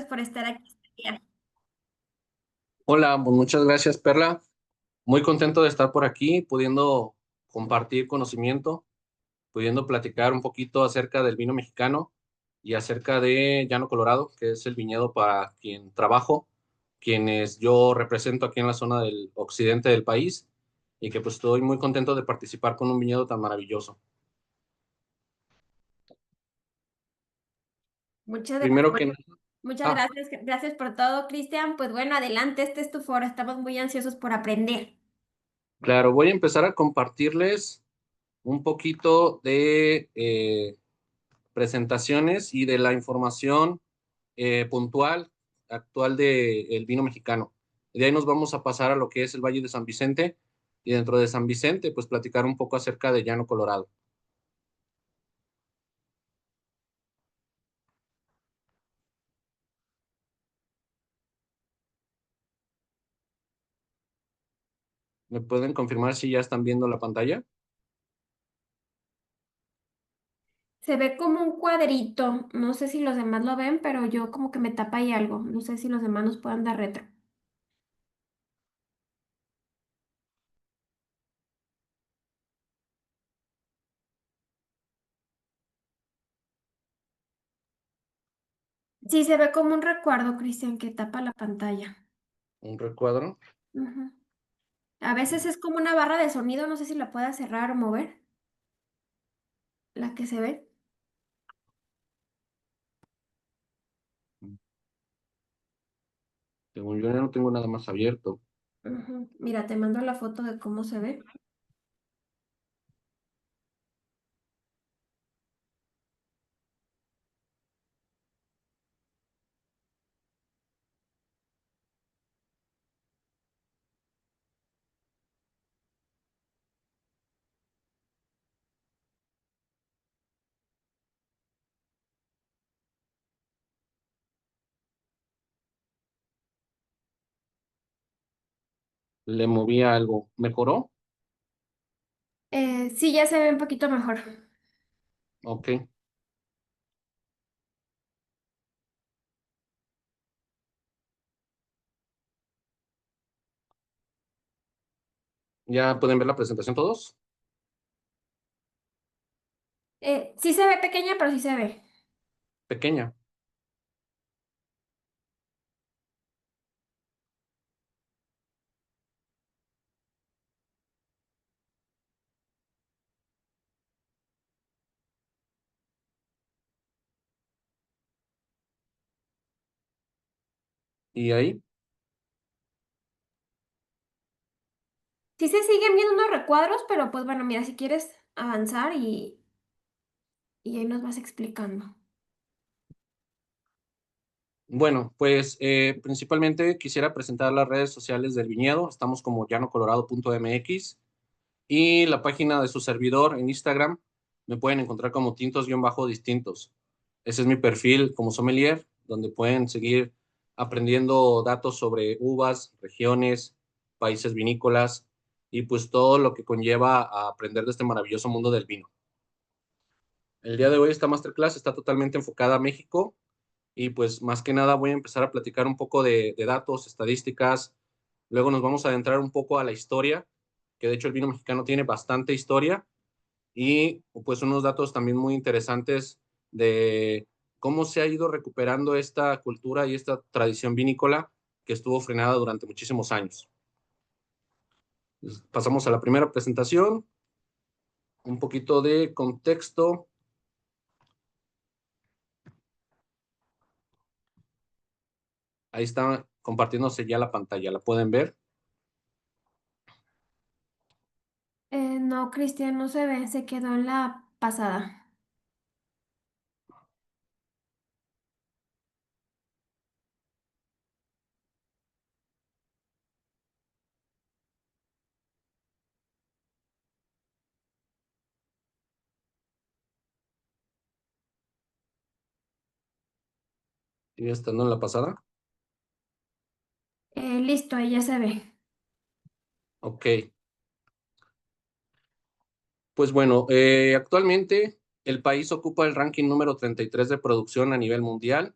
por estar aquí este día. Hola, pues muchas gracias, Perla. Muy contento de estar por aquí, pudiendo compartir conocimiento, pudiendo platicar un poquito acerca del vino mexicano y acerca de Llano Colorado, que es el viñedo para quien trabajo, quienes yo represento aquí en la zona del occidente del país y que pues estoy muy contento de participar con un viñedo tan maravilloso. Muchas Primero gracias. que nada, Muchas ah, gracias. Gracias por todo, Cristian. Pues bueno, adelante, este es tu foro. Estamos muy ansiosos por aprender. claro, voy a empezar a compartirles un poquito de presentaciones y de la información puntual, actual del vino mexicano. De ahí nos vamos a pasar a lo que es el Valle de San Vicente y dentro de San Vicente, pues platicar un poco acerca de Llano Colorado. ¿Me pueden confirmar si ya están viendo la pantalla? Se ve como un cuadrito. No sé si los demás lo ven, pero yo como que me tapa ahí algo. No sé si los demás nos puedan dar retro. Sí, se ve como un recuerdo, Cristian, que tapa la pantalla. Un recuadro. Ujú. A veces es como una barra de sonido. No sé si la pueda cerrar o mover. La que se ve. Según yo ya no tengo nada más abierto. Ujú. Mira, te mando la foto de cómo se ve. Le moví algo. ¿Mejoró? Sí, ya se ve un poquito mejor. Ok. ¿Ya pueden ver la presentación todos? Sí se ve pequeña, pero sí se ve. Pequeña. ¿Y ahí? Sí se siguen viendo unos recuadros, pero pues bueno, mira, si quieres avanzar y ahí nos vas explicando. Bueno, pues principalmente quisiera presentar las redes sociales del viñedo. Estamos como llanocolorado.mx y la página de su servidor en Instagram me pueden encontrar como tintos-distintos. Ese es mi perfil como sommelier, donde pueden seguir aprendiendo datos sobre uvas, regiones, países vinícolas y pues todo lo que conlleva a aprender de este maravilloso mundo del vino. El día de hoy esta masterclass está totalmente enfocada a México y pues más que nada voy a empezar a platicar un poco de datos, estadísticas, luego nos vamos a adentrar un poco a la historia, que de hecho el vino mexicano tiene bastante historia y pues unos datos también muy interesantes de cómo se ha ido recuperando esta cultura y esta tradición vinícola que estuvo frenada durante muchísimos años. Pues, pasamos a la primera presentación, un poquito de contexto. Ahí está compartiéndose ya la pantalla, ¿la pueden ver? No, Cristian, no se ve, se quedó en la pasada. ¿Sigue estando en la pasada? Listo, ahí ya se ve. Ok. Pues bueno, actualmente el país ocupa el ranking número 33 de producción a nivel mundial.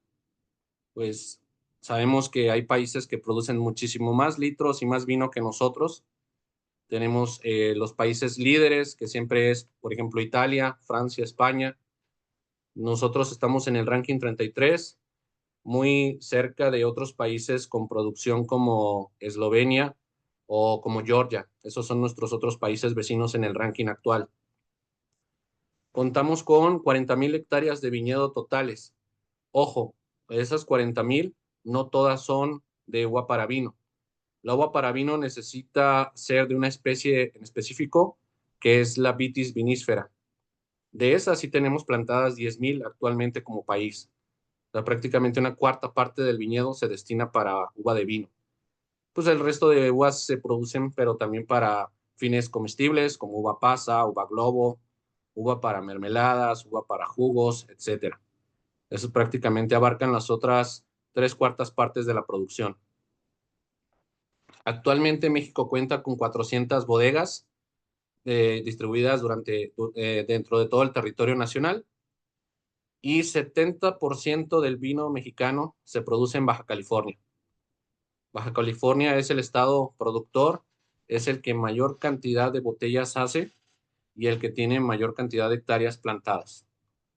Pues Sabemos que hay países que producen muchísimo más litros y más vino que nosotros. Tenemos los países líderes, que siempre es, por ejemplo, Italia, Francia, España. Nosotros estamos en el ranking 33, muy cerca de otros países con producción como Eslovenia o como Georgia. Esos son nuestros otros países vecinos en el ranking actual. Contamos con 40,000 hectáreas de viñedo totales. Ojo, esas 40,000 no todas son de uva para vino. La uva para vino necesita ser de una especie en específico, que es la Vitis vinífera. De esas sí tenemos plantadas 10,000 actualmente como país. O sea, prácticamente una cuarta parte del viñedo se destina para uva de vino. Pues el resto de uvas se producen, pero también para fines comestibles, como uva pasa, uva globo, uva para mermeladas, uva para jugos, etcétera. Eso prácticamente abarcan las otras tres cuartas partes de la producción. Actualmente México cuenta con 400 bodegas distribuidas dentro de todo el territorio nacional y 70% del vino mexicano se produce en Baja California. Baja California es el estado productor, es el que mayor cantidad de botellas hace y el que tiene mayor cantidad de hectáreas plantadas.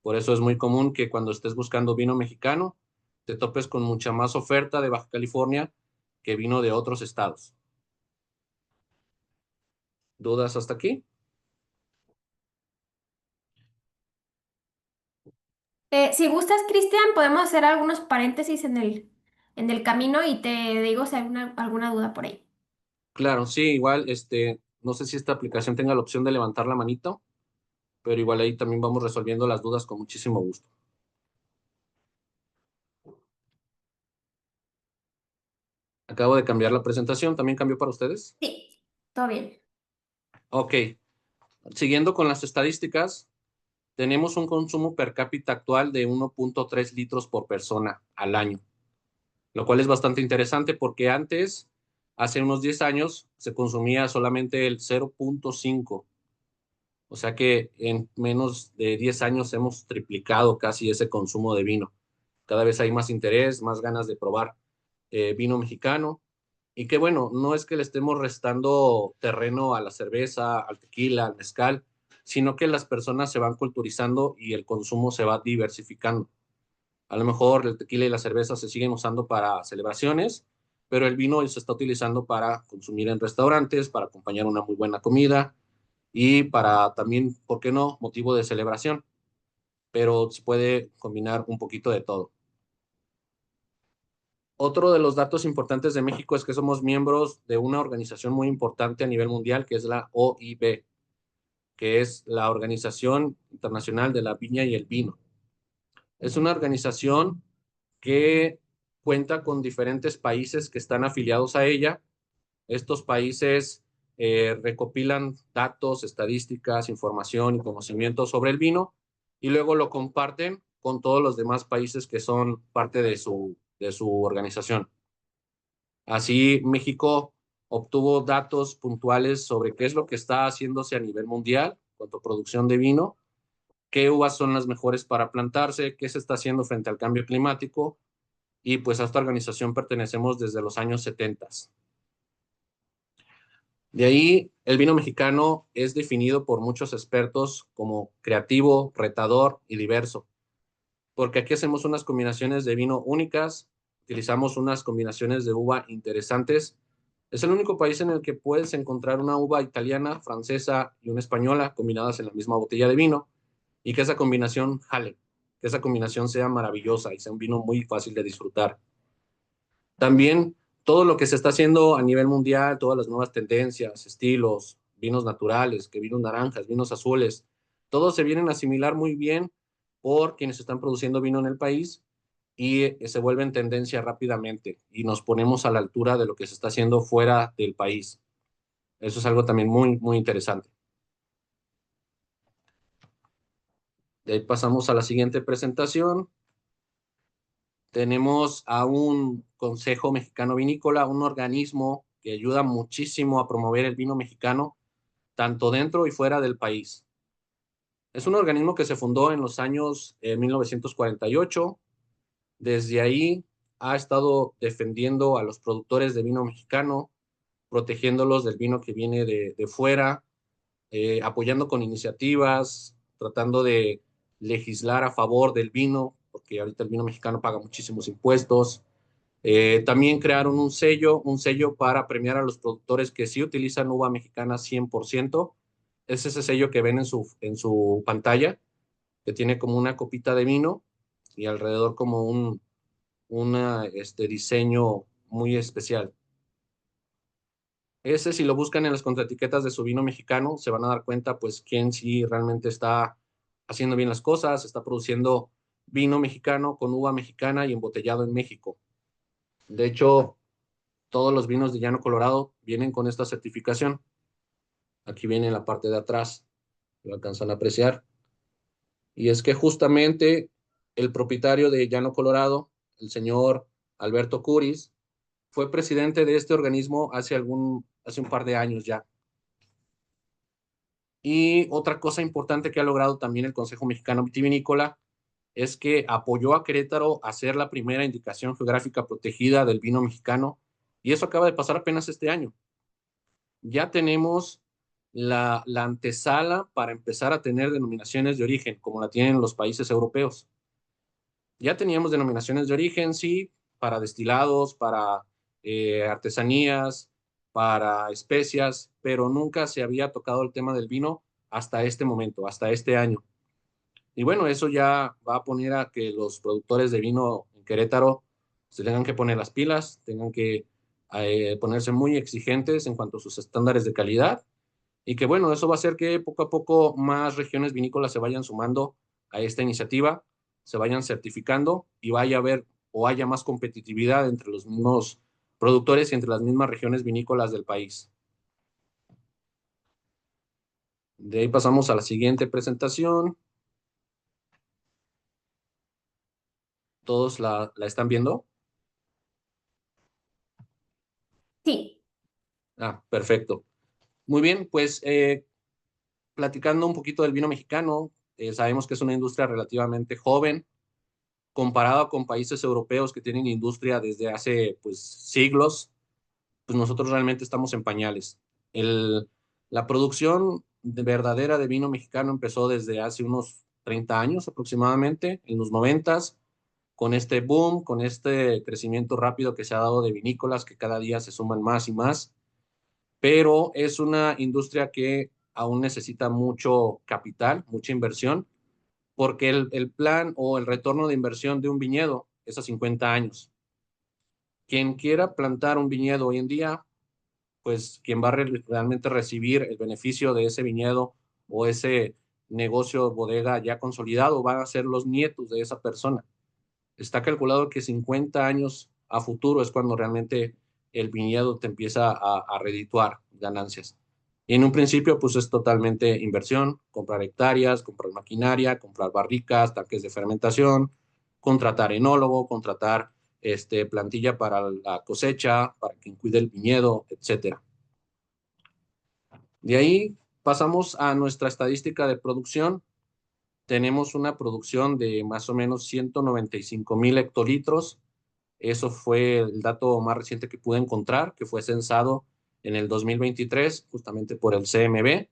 Por eso es muy común que cuando estés buscando vino mexicano, te topes con mucha más oferta de Baja California que vino de otros estados. ¿Dudas hasta aquí? Si gustas, Cristian, podemos hacer algunos paréntesis en el camino y te digo si hay alguna duda por ahí. Claro, sí, igual, no sé si esta aplicación tenga la opción de levantar la manito, pero igual ahí también vamos resolviendo las dudas con muchísimo gusto. Acabo de cambiar la presentación, ¿también cambió para ustedes? Sí, todo bien. Ok, siguiendo con las estadísticas, tenemos un consumo per cápita actual de 1,3 litros por persona al año, lo cual es bastante interesante porque antes, hace unos 10 años, se consumía solamente el 0,5. O sea que en menos de 10 años hemos triplicado casi ese consumo de vino. Cada vez hay más interés, más ganas de probar vino mexicano. Y que bueno, no es que le estemos restando terreno a la cerveza, al tequila, al mezcal, sino que las personas se van culturizando y el consumo se va diversificando. A lo mejor el tequila y la cerveza se siguen usando para celebraciones, pero el vino se está utilizando para consumir en restaurantes, para acompañar una muy buena comida y para también, ¿por qué no?, motivo de celebración, pero se puede combinar un poquito de todo. Otro de los datos importantes de México es que somos miembros de una organización muy importante a nivel mundial, que es la OIB, que es la Organización Internacional de la Viña y el Vino. Es una organización que cuenta con diferentes países que están afiliados a ella. Estos países recopilan datos, estadísticas, información y conocimiento sobre el vino y luego lo comparten con todos los demás países que son parte de su organización. Así, México obtuvo datos puntuales sobre qué es lo que está haciéndose a nivel mundial en cuanto a producción de vino, qué uvas son las mejores para plantarse, qué se está haciendo frente al cambio climático, y pues a esta organización pertenecemos desde los años 70. De ahí, el vino mexicano es definido por muchos expertos como creativo, retador y diverso, porque aquí hacemos unas combinaciones de vino únicas, utilizamos unas combinaciones de uva interesantes. Es el único país en el que puedes encontrar una uva italiana, francesa y una española combinadas en la misma botella de vino y que esa combinación jale, que esa combinación sea maravillosa y sea un vino muy fácil de disfrutar. También todo lo que se está haciendo a nivel mundial, todas las nuevas tendencias, estilos, vinos naturales, que vinos naranjas, vinos azules, todos se vienen a asimilar muy bien por quienes están produciendo vino en el país y se vuelven tendencia rápidamente y nos ponemos a la altura de lo que se está haciendo fuera del país. Eso es algo también muy, muy interesante. De ahí pasamos a la siguiente presentación. Tenemos a un Consejo Mexicano Vinícola, un organismo que ayuda muchísimo a promover el vino mexicano, tanto dentro y fuera del país. Es un organismo que se fundó en los años 1948. Desde ahí ha estado defendiendo a los productores de vino mexicano, protegiéndolos del vino que viene de fuera, apoyando con iniciativas, tratando de legislar a favor del vino, porque ahorita el vino mexicano paga muchísimos impuestos. También crearon un sello para premiar a los productores que sí utilizan uva mexicana 100%. Es ese sello que ven en su pantalla, que tiene como una copita de vino y alrededor como diseño muy especial. Ese, si lo buscan en las contraetiquetas de su vino mexicano, se van a dar cuenta, pues, quién sí realmente está haciendo bien las cosas, está produciendo vino mexicano con uva mexicana y embotellado en México. De hecho, todos los vinos de Llano Colorado vienen con esta certificación. Aquí viene en la parte de atrás, lo alcanzan a apreciar. Y es que justamente el propietario de Llano Colorado, el señor Alberto Curis, fue presidente de este organismo hace un par de años ya. Y otra cosa importante que ha logrado también el Consejo Mexicano Vitivinícola es que apoyó a Querétaro a ser la primera indicación geográfica protegida del vino mexicano, y eso acaba de pasar apenas este año. Ya tenemos la antesala para empezar a tener denominaciones de origen, como la tienen los países europeos. Ya teníamos denominaciones de origen, sí, para destilados, para artesanías, para especias, pero nunca se había tocado el tema del vino hasta este momento, hasta este año. Y bueno, eso ya va a poner a que los productores de vino en Querétaro se tengan que poner las pilas, tengan que ponerse muy exigentes en cuanto a sus estándares de calidad, y que bueno, eso va a hacer que poco a poco más regiones vinícolas se vayan sumando a esta iniciativa, se vayan certificando y vaya a haber o haya más competitividad entre los mismos productores y entre las mismas regiones vinícolas del país. De ahí pasamos a la siguiente presentación. ¿Todos la están viendo? Sí, Ah, perfecto. Muy bien, pues platicando un poquito del vino mexicano, sabemos que es una industria relativamente joven, comparado con países europeos que tienen industria desde hace pues siglos. Pues nosotros realmente estamos en pañales. El, la producción verdadera de vino mexicano empezó desde hace unos 30 años aproximadamente, en los 90, con este boom, con este crecimiento rápido que se ha dado de vinícolas, que cada día se suman más y más, pero es una industria que aún necesita mucho capital, mucha inversión, porque el plan o el retorno de inversión de un viñedo es a 50 años. Quien quiera plantar un viñedo hoy en día, pues quien va a realmente recibir el beneficio de ese viñedo o ese negocio bodega ya consolidado van a ser los nietos de esa persona. Está calculado que 50 años a futuro es cuando realmente el viñedo te empieza a redituar ganancias. Y en un principio, pues es totalmente inversión, comprar hectáreas, comprar maquinaria, comprar barricas, tanques de fermentación, contratar enólogo, contratar plantilla para la cosecha, para quien cuide el viñedo, etcétera. De ahí pasamos a nuestra estadística de producción. Tenemos una producción de más o menos 195,000 hectolitros. Eso fue el dato más reciente que pude encontrar, que fue censado en el 2023, justamente por el CMB.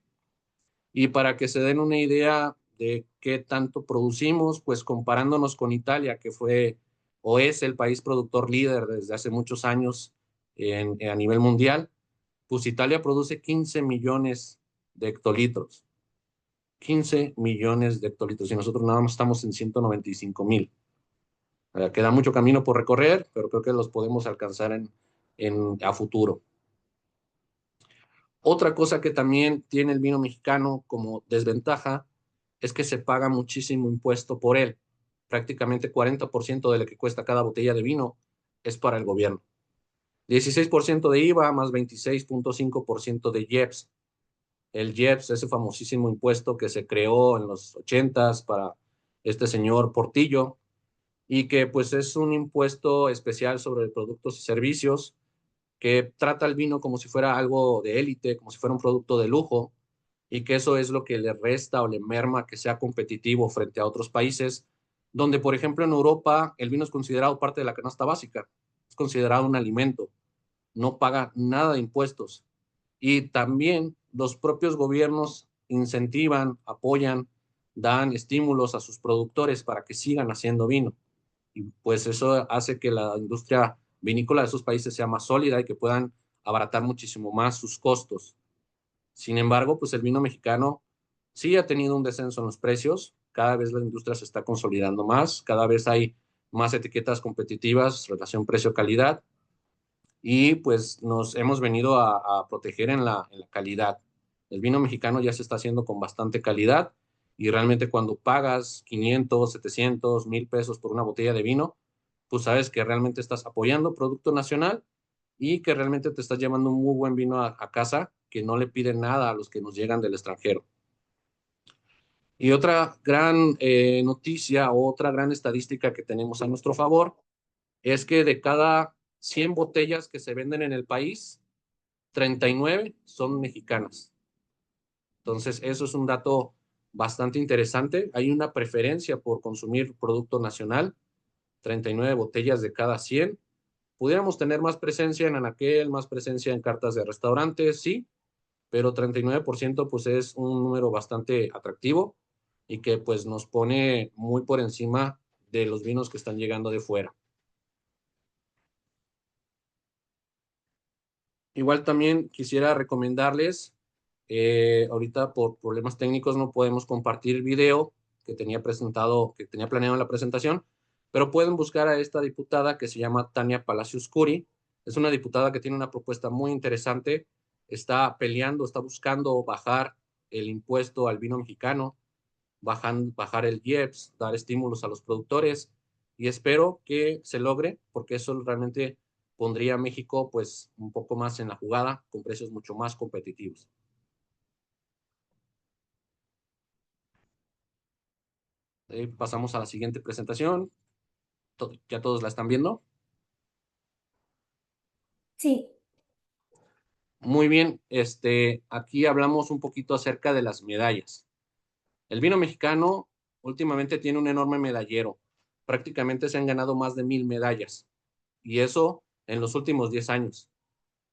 Y para que se den una idea de qué tanto producimos, pues comparándonos con Italia, que fue o es el país productor líder desde hace muchos años a nivel mundial, pues Italia produce 15 millones de hectolitros. 15 millones de hectolitros y nosotros nada más estamos en 195,000. Queda mucho camino por recorrer, pero creo que los podemos alcanzar a futuro. Otra cosa que también tiene el vino mexicano como desventaja es que se paga muchísimo impuesto por él. Prácticamente 40% de lo que cuesta cada botella de vino es para el gobierno. 16% de IVA más 26.5% de IEPS. El IEPS, ese famosísimo impuesto que se creó en los 80s para este señor Portillo, y que pues es un impuesto especial sobre productos y servicios que trata el vino como si fuera algo de élite, como si fuera un producto de lujo, y que eso es lo que le resta o le merma que sea competitivo frente a otros países, donde por ejemplo en Europa el vino es considerado parte de la canasta básica, es considerado un alimento, no paga nada de impuestos. Y también los propios gobiernos incentivan, apoyan, dan estímulos a sus productores para que sigan haciendo vino. Y pues eso hace que la industria vinícola de esos países sea más sólida y que puedan abaratar muchísimo más sus costos. Sin embargo, pues el vino mexicano sí ha tenido un descenso en los precios, cada vez la industria se está consolidando más, cada vez hay más etiquetas competitivas, relación precio-calidad, y pues nos hemos venido a proteger en la calidad. El vino mexicano ya se está haciendo con bastante calidad y realmente cuando pagas 500, 700, 1000 pesos por una botella de vino, pues sabes que realmente estás apoyando producto nacional y que realmente te estás llevando un muy buen vino a casa que no le pide nada a los que nos llegan del extranjero. Y otra gran noticia, otra gran estadística que tenemos a nuestro favor es que de cada 100 botellas que se venden en el país, 39 son mexicanas. Entonces, eso es un dato bastante interesante. Hay una preferencia por consumir producto nacional, 39 botellas de cada 100. Pudiéramos tener más presencia en anaquel, más presencia en cartas de restaurantes, sí, pero 39% pues es un número bastante atractivo y que pues nos pone muy por encima de los vinos que están llegando de fuera. Igual también quisiera recomendarles, ahorita por problemas técnicos no podemos compartir video que tenía presentado, que tenía planeado en la presentación, pero pueden buscar a esta diputada que se llama Tania Palacios Curi. Es una diputada que tiene una propuesta muy interesante, está peleando, está buscando bajar el impuesto al vino mexicano, bajar el IEPS, dar estímulos a los productores y espero que se logre porque eso realmente pondría a México pues un poco más en la jugada con precios mucho más competitivos. Pasamos a la siguiente presentación. Ya todos la están viendo. Sí. Muy bien, aquí hablamos un poquito acerca de las medallas. El vino mexicano últimamente tiene un enorme medallero. Prácticamente se han ganado más de 1000 medallas y eso en los últimos 10 años.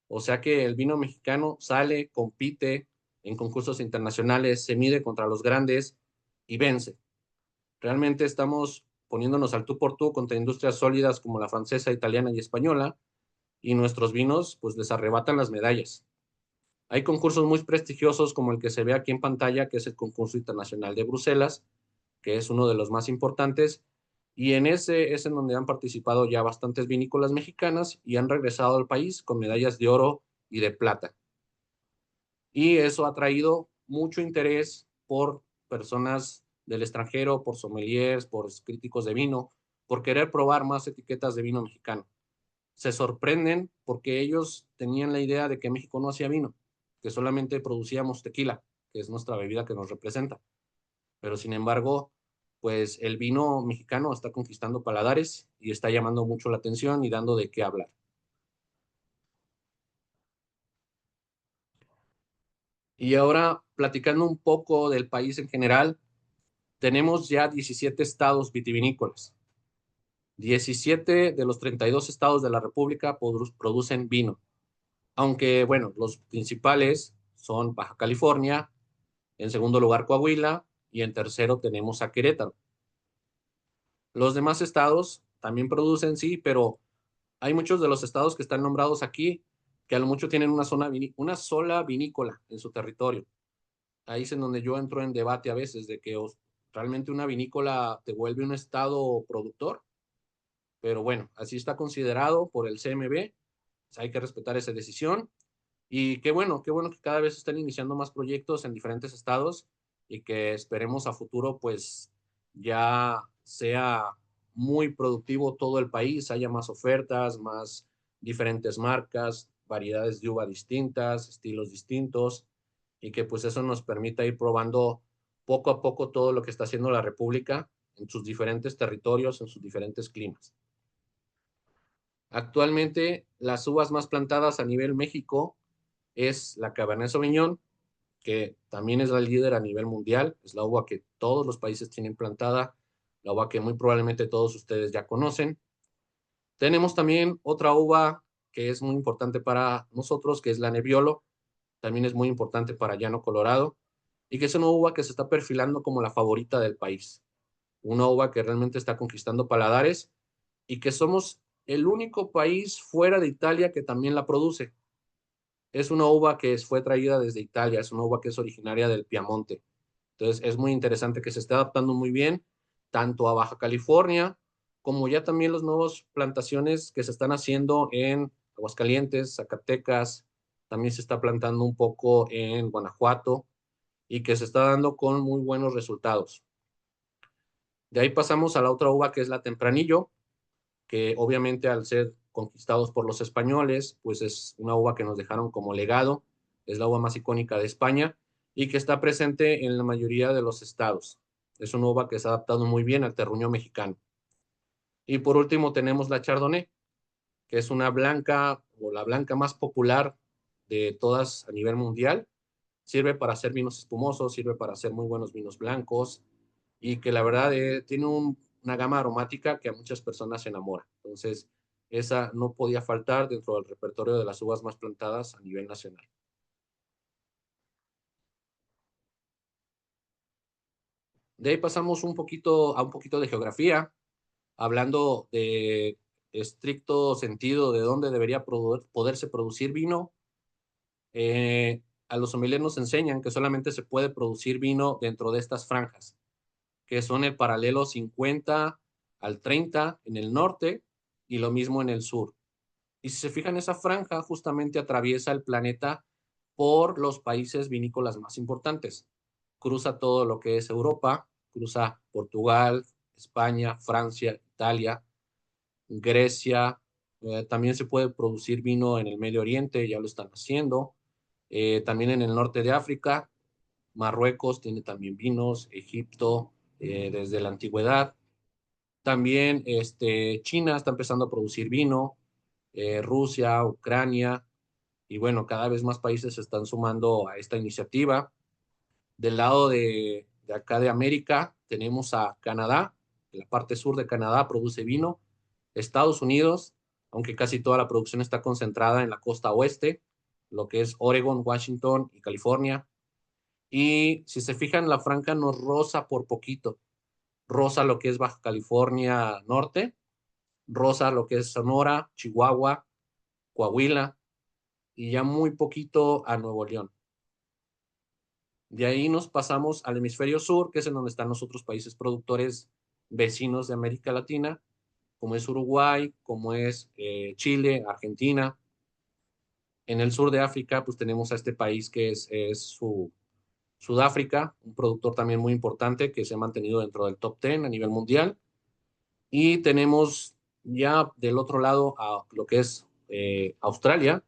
O sea que el vino mexicano sale, compite en concursos internacionales, se mide contra los grandes y vence. Realmente estamos poniéndonos al tú por tú contra industrias sólidas como la francesa, italiana y española, y nuestros vinos pues les arrebatan las medallas. Hay concursos muy prestigiosos como el que se ve aquí en pantalla, que es el concurso internacional de Bruselas, que es uno de los más importantes, y en ese es en donde han participado ya bastantes vinícolas mexicanas y han regresado al país con medallas de oro y de plata. Y eso ha traído mucho interés por personas del extranjero, por sommeliers, por críticos de vino, por querer probar más etiquetas de vino mexicano. Se sorprenden porque ellos tenían la idea de que México no hacía vino, que solamente producíamos tequila, que es nuestra bebida que nos representa. Pero sin embargo, pues el vino mexicano está conquistando paladares y está llamando mucho la atención y dando de qué hablar. Y ahora, platicando un poco del país en general, tenemos ya 17 estados vitivinícolas. 17 de los 32 estados de la República producen vino, aunque, bueno, los principales son Baja California, en segundo lugar Coahuila y en tercero tenemos a Querétaro. Los demás estados también producen, sí, pero hay muchos de los estados que están nombrados aquí que a lo mucho tienen una sola vinícola en su territorio. Ahí es en donde yo entro en debate a veces de que realmente una vinícola te vuelve un estado productor, pero bueno, así está considerado por el CMB, pues hay que respetar esa decisión y qué bueno que cada vez están iniciando más proyectos en diferentes estados y que esperemos a futuro pues ya sea muy productivo todo el país, haya más ofertas, más diferentes marcas, variedades de uva distintas, estilos distintos y que pues eso nos permita ir probando poco a poco todo lo que está haciendo la República en sus diferentes territorios, en sus diferentes climas. Actualmente, las uvas más plantadas a nivel México es la Cabernet Sauvignon, que también es la líder a nivel mundial, es la uva que todos los países tienen plantada, la uva que muy probablemente todos ustedes ya conocen. Tenemos también otra uva que es muy importante para nosotros, que es la Nebbiolo. También es muy importante para Llano Colorado y que es una uva que se está perfilando como la favorita del país. Una uva que realmente está conquistando paladares y que somos el único país fuera de Italia que también la produce. Es una uva que fue traída desde Italia, es una uva que es originaria del Piamonte. Entonces es muy interesante que se esté adaptando muy bien tanto a Baja California como ya también las nuevas plantaciones que se están haciendo en Aguascalientes, Zacatecas, también se está plantando un poco en Guanajuato y que se está dando con muy buenos resultados. De ahí pasamos a la otra uva que es la Tempranillo, que obviamente al ser conquistados por los españoles, pues es una uva que nos dejaron como legado, es la uva más icónica de España y que está presente en la mayoría de los estados. Es una uva que se ha adaptado muy bien al terruño mexicano. Y por último tenemos la Chardonnay, que es una blanca o la blanca más popular de todas a nivel mundial. Sirve para hacer vinos espumosos, sirve para hacer muy buenos vinos blancos y que la verdad tiene una gama aromática que a muchas personas se enamora. Entonces, esa no podía faltar dentro del repertorio de las uvas más plantadas a nivel nacional. De ahí pasamos a un poquito de geografía, hablando de estricto sentido de dónde debería poderse producir vino. A los sommeliers nos enseñan que solamente se puede producir vino dentro de estas franjas, que son el paralelo 50 al 30 en el norte y lo mismo en el sur. Y si se fijan, esa franja justamente atraviesa el planeta por los países vinícolas más importantes. Cruza todo lo que es Europa, cruza Portugal, España, Francia, Italia, Grecia. También se puede producir vino en el Medio Oriente, ya lo están haciendo. También en el norte de África, Marruecos tiene también vinos, Egipto, desde la antigüedad. También China está empezando a producir vino, Rusia, Ucrania, y bueno, cada vez más países se están sumando a esta iniciativa. Del lado de acá de América tenemos a Canadá, la parte sur de Canadá produce vino, Estados Unidos, aunque casi toda la producción está concentrada en la costa oeste, lo que es Oregon, Washington y California. Y si se fijan, la franja nos roza por poquito, roza lo que es Baja California Norte, roza lo que es Sonora, Chihuahua, Coahuila y ya muy poquito a Nuevo León. De ahí nos pasamos al hemisferio sur, que es en donde están los otros países productores vecinos de América Latina, como es Uruguay, como es Chile, Argentina. En el sur de África, pues tenemos a este país que es Sudáfrica, un productor también muy importante que se ha mantenido dentro del top 10 a nivel mundial. Y tenemos ya del otro lado a lo que es Australia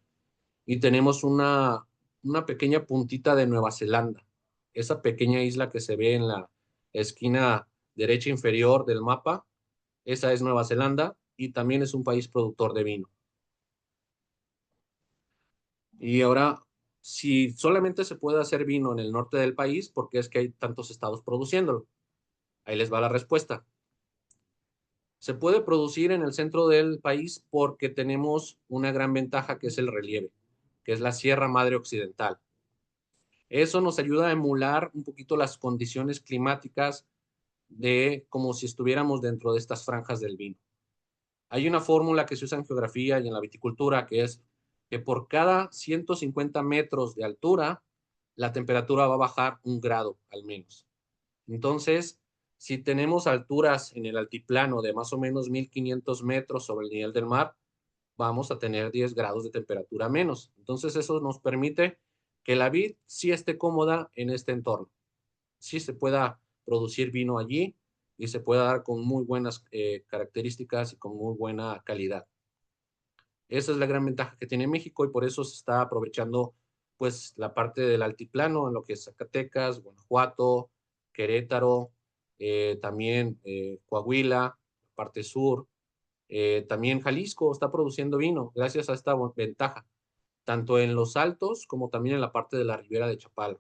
y tenemos una pequeña puntita de Nueva Zelanda, esa pequeña isla que se ve en la esquina derecha inferior del mapa, esa es Nueva Zelanda y también es un país productor de vino. Y ahora, si solamente se puede hacer vino en el norte del país, ¿por qué es que hay tantos estados produciéndolo? Ahí les va la respuesta. Se puede producir en el centro del país porque tenemos una gran ventaja que es el relieve, que es la Sierra Madre Occidental. Eso nos ayuda a emular un poquito las condiciones climáticas de como si estuviéramos dentro de estas franjas del vino. Hay una fórmula que se usa en geografía y en la viticultura que es que por cada 150 metros de altura, la temperatura va a bajar 1 grado al menos. Entonces, si tenemos alturas en el altiplano de más o menos 1500 metros sobre el nivel del mar, vamos a tener 10 grados de temperatura menos. Entonces, eso nos permite que la vid sí esté cómoda en este entorno. Sí se pueda producir vino allí y se pueda dar con muy buenas características y con muy buena calidad. Esa es la gran ventaja que tiene México y por eso se está aprovechando pues la parte del altiplano en lo que es Zacatecas, Guanajuato, Querétaro, también Coahuila, parte sur, también Jalisco está produciendo vino gracias a esta ventaja, tanto en los altos como también en la parte de la ribera de Chapala.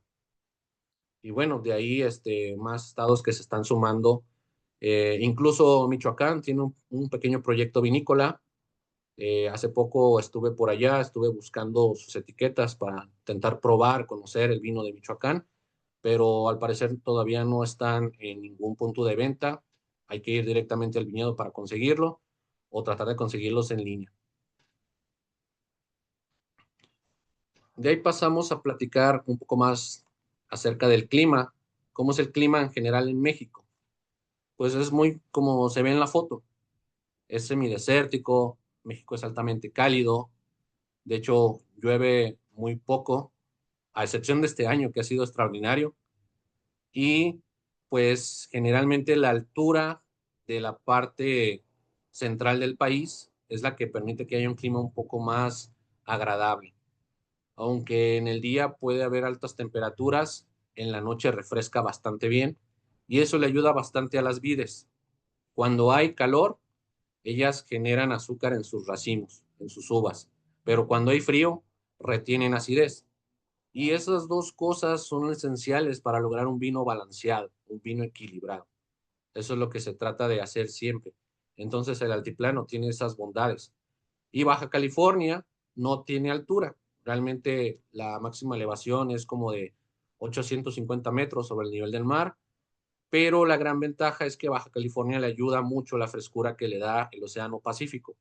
Y bueno, de ahí más estados que se están sumando Incluso Michoacán tiene un pequeño proyecto vinícola. Hace poco estuve por allá, estuve buscando sus etiquetas para intentar probar, conocer el vino de Michoacán, pero al parecer todavía no están en ningún punto de venta. Hay que ir directamente al viñedo para conseguirlo o tratar de conseguirlos en línea. De ahí pasamos a platicar un poco más acerca del clima. ¿Cómo es el clima en general en México? Pues es muy como se ve en la foto. Es semidesértico, México es altamente cálido, de hecho llueve muy poco, a excepción de este año que ha sido extraordinario, y pues generalmente la altura de la parte central del país es la que permite que haya un clima un poco más agradable. Aunque en el día puede haber altas temperaturas, en la noche refresca bastante bien y eso le ayuda bastante a las vides. Cuando hay calor, ellas generan azúcar en sus racimos, en sus uvas, pero cuando hay frío, retienen acidez. Y esas dos cosas son esenciales para lograr un vino balanceado, un vino equilibrado. Eso es lo que se trata de hacer siempre. Entonces el altiplano tiene esas bondades. Y Baja California no tiene altura. Realmente la máxima elevación es como de 850 metros sobre el nivel del mar, pero la gran ventaja es que Baja California le ayuda mucho la frescura que le da el Océano Pacífico,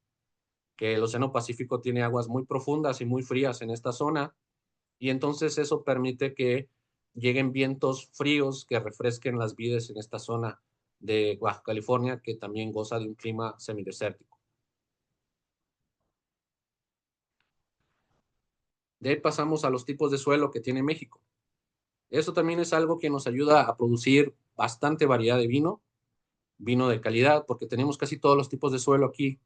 que el Océano Pacífico tiene aguas muy profundas y muy frías en esta zona, y entonces eso permite que lleguen vientos fríos que refresquen las vides en esta zona de Baja California, que también goza de un clima semidesértico. De ahí pasamos a los tipos de suelo que tiene México. Eso también es algo que nos ayuda a producir bastante variedad de vino, vino de calidad, porque tenemos casi todos los tipos de suelo aquí.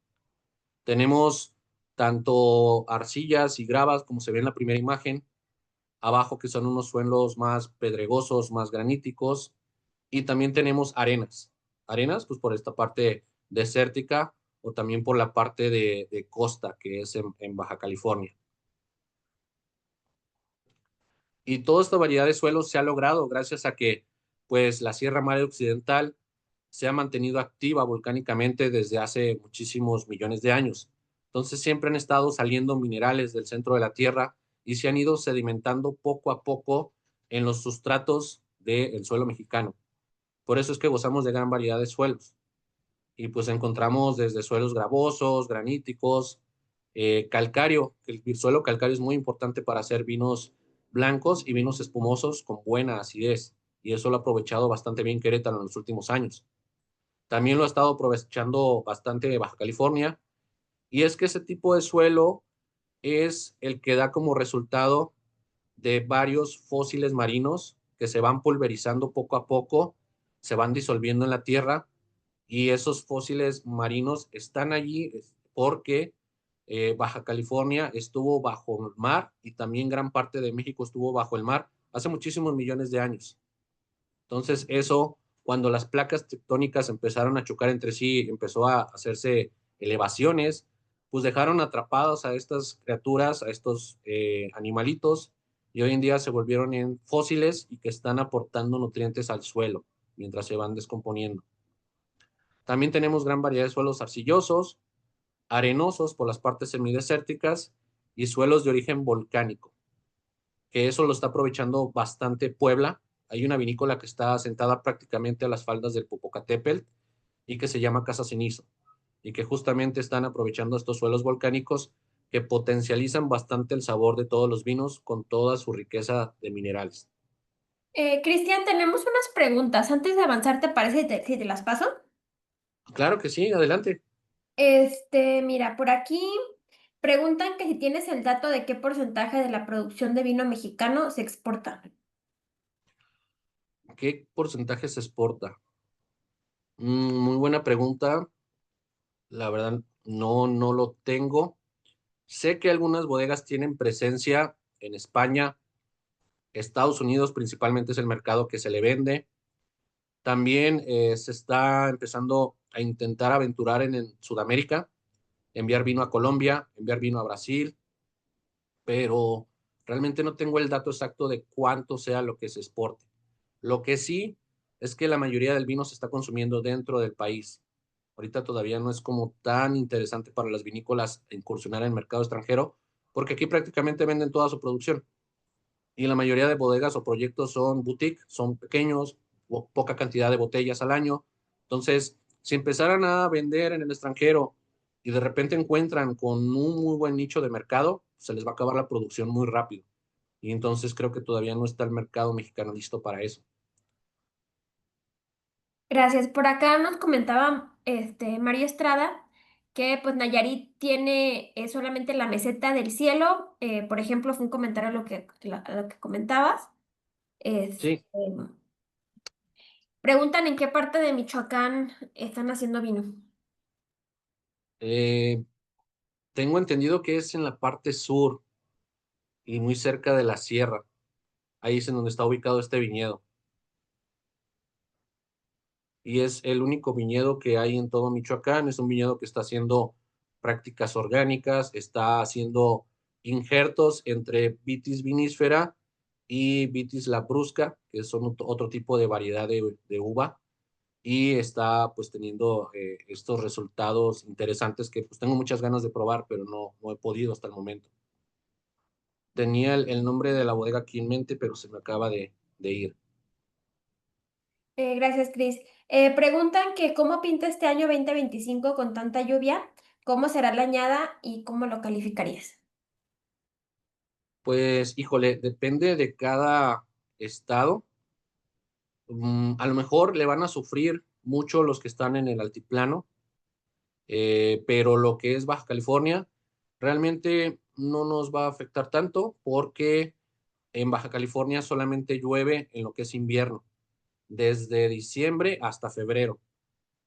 Tenemos tanto arcillas y gravas, como se ve en la primera imagen, abajo que son unos suelos más pedregosos, más graníticos, y también tenemos arenas. Arenas, pues por esta parte desértica o también por la parte de costa, que es en Baja California. Y toda esta variedad de suelos se ha logrado gracias a que pues la Sierra Madre Occidental se ha mantenido activa volcánicamente desde hace muchísimos millones de años. Entonces siempre han estado saliendo minerales del centro de la Tierra y se han ido sedimentando poco a poco en los sustratos del suelo mexicano. Por eso es que gozamos de gran variedad de suelos. Y pues encontramos desde suelos gravosos, graníticos, calcario, que el suelo calcario es muy importante para hacer vinos blancos y vinos espumosos con buena acidez. Y eso lo ha aprovechado bastante bien Querétaro en los últimos años. También lo ha estado aprovechando bastante Baja California. Y es que ese tipo de suelo es el que da como resultado de varios fósiles marinos que se van pulverizando poco a poco, se van disolviendo en la tierra y esos fósiles marinos están allí porque Baja California estuvo bajo el mar y también gran parte de México estuvo bajo el mar hace muchísimos millones de años. Entonces eso, cuando las placas tectónicas empezaron a chocar entre sí, empezó a hacerse elevaciones, pues dejaron atrapados a estas criaturas, a estos animalitos, y hoy en día se volvieron en fósiles y que están aportando nutrientes al suelo mientras se van descomponiendo. También tenemos gran variedad de suelos arcillosos, arenosos por las partes semidesérticas y suelos de origen volcánico, que eso lo está aprovechando bastante Puebla. Hay una vinícola que está asentada prácticamente a las faldas del Popocatépetl y que se llama Casa Cenizo, y que justamente están aprovechando estos suelos volcánicos que potencializan bastante el sabor de todos los vinos con toda su riqueza de minerales. Cristian, tenemos unas preguntas. Antes de avanzar, ¿te parece si te las paso? Claro que sí, adelante. Mira, por aquí preguntan que si tienes el dato de qué porcentaje de la producción de vino mexicano se exporta. ¿Qué porcentaje se exporta? Muy buena pregunta. La verdad, no lo tengo. Sé que algunas bodegas tienen presencia en España, Estados Unidos principalmente es el mercado que se le vende. También se está empezando a intentar aventurar en Sudamérica, enviar vino a Colombia, enviar vino a Brasil, pero realmente no tengo el dato exacto de cuánto sea lo que se exporte. Lo que sí es que la mayoría del vino se está consumiendo dentro del país. Ahorita todavía no es como tan interesante para las vinícolas incursionar en el mercado extranjero, porque aquí prácticamente venden toda su producción. Y la mayoría de bodegas o proyectos son boutique, son pequeños, o poca cantidad de botellas al año. Entonces, si empezaran a vender en el extranjero y de repente encuentran con un muy buen nicho de mercado, se les va a acabar la producción muy rápido. Y entonces creo que todavía no está el mercado mexicano listo para eso. Gracias. Por acá nos comentaba María Estrada que pues Nayarit tiene solamente la meseta del cielo. Por ejemplo, fue un comentario a a lo que comentabas. Este, Sí, preguntan en qué parte de Michoacán están haciendo vino. eh, tengo entendido que es en la parte sur y muy cerca de la sierra. Ahí es en donde está ubicado este viñedo. Y es el único viñedo que hay en todo Michoacán. Es un viñedo que está haciendo prácticas orgánicas, está haciendo injertos entre Vitis vinífera y Vitis labrusca, que son otro tipo de variedad de uva, y está pues teniendo estos resultados interesantes que pues tengo muchas ganas de probar, pero no he podido hasta el momento. Tenía el nombre de la bodega aquí en mente, pero se me acaba de ir. Gracias, Cris. Preguntan que cómo pinta este año 2025 con tanta lluvia, cómo será la añada y cómo lo calificarías. Pues, híjole, depende de cada estado. A lo mejor le van a sufrir mucho los que están en el altiplano, pero lo que es Baja California realmente no nos va a afectar tanto porque en Baja California solamente llueve en lo que es invierno, desde diciembre hasta febrero.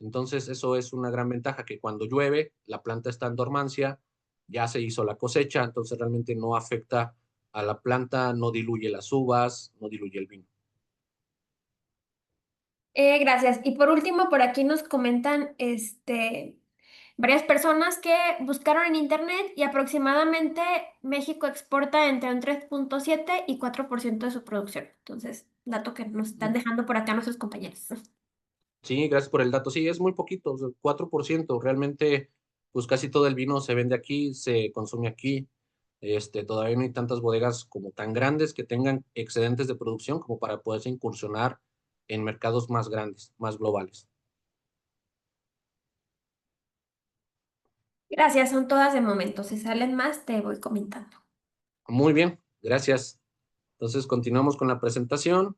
Entonces, eso es una gran ventaja, que cuando llueve, la planta está en dormancia, ya se hizo la cosecha, entonces realmente no afecta a la planta, no diluye las uvas, no diluye el vino. Gracias. Y por último, por aquí nos comentan varias personas que buscaron en internet y aproximadamente México exporta entre un 3,7 y 4% de su producción. Entonces, dato que nos están dejando por acá nuestros compañeros. Sí, gracias por el dato. Sí, es muy poquito, o sea, 4%. Realmente, pues casi todo el vino se vende aquí, se consume aquí. Todavía no hay tantas bodegas como tan grandes que tengan excedentes de producción como para poderse incursionar en mercados más grandes, más globales. Gracias, son todas de momento. Si salen más, te voy comentando. Muy bien, gracias. Entonces, continuamos con la presentación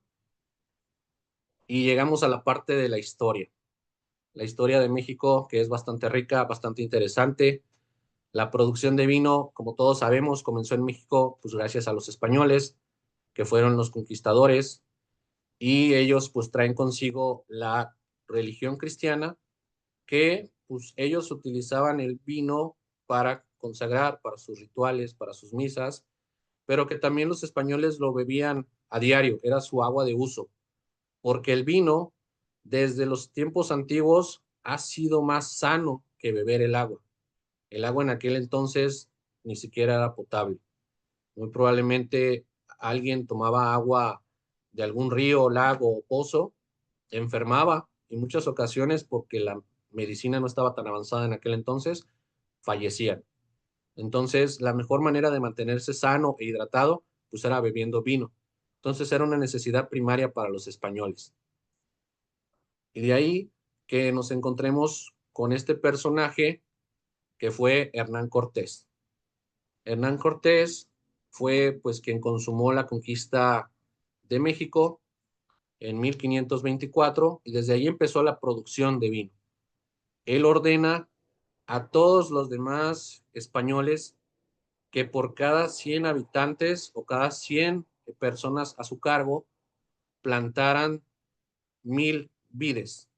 y llegamos a la parte de la historia. La historia de México, que es bastante rica, bastante interesante. La producción de vino, como todos sabemos, comenzó en México, pues gracias a los españoles, que fueron los conquistadores, y ellos pues traen consigo la religión cristiana, que pues ellos utilizaban el vino para consagrar, para sus rituales, para sus misas, pero que también los españoles lo bebían a diario, era su agua de uso, porque el vino desde los tiempos antiguos ha sido más sano que beber el agua. El agua en aquel entonces ni siquiera era potable. Muy probablemente alguien tomaba agua de algún río, lago o pozo, enfermaba y en muchas ocasiones, porque la medicina no estaba tan avanzada en aquel entonces, fallecían. Entonces, la mejor manera de mantenerse sano e hidratado, pues era bebiendo vino. Entonces, era una necesidad primaria para los españoles. Y de ahí que nos encontremos con este personaje que fue Hernán Cortés. Hernán Cortés fue pues quien consumó la conquista de México en 1524 y desde ahí empezó la producción de vino. Él ordena a todos los demás españoles que por cada 100 habitantes o cada 100 personas a su cargo plantaran 1000 vides.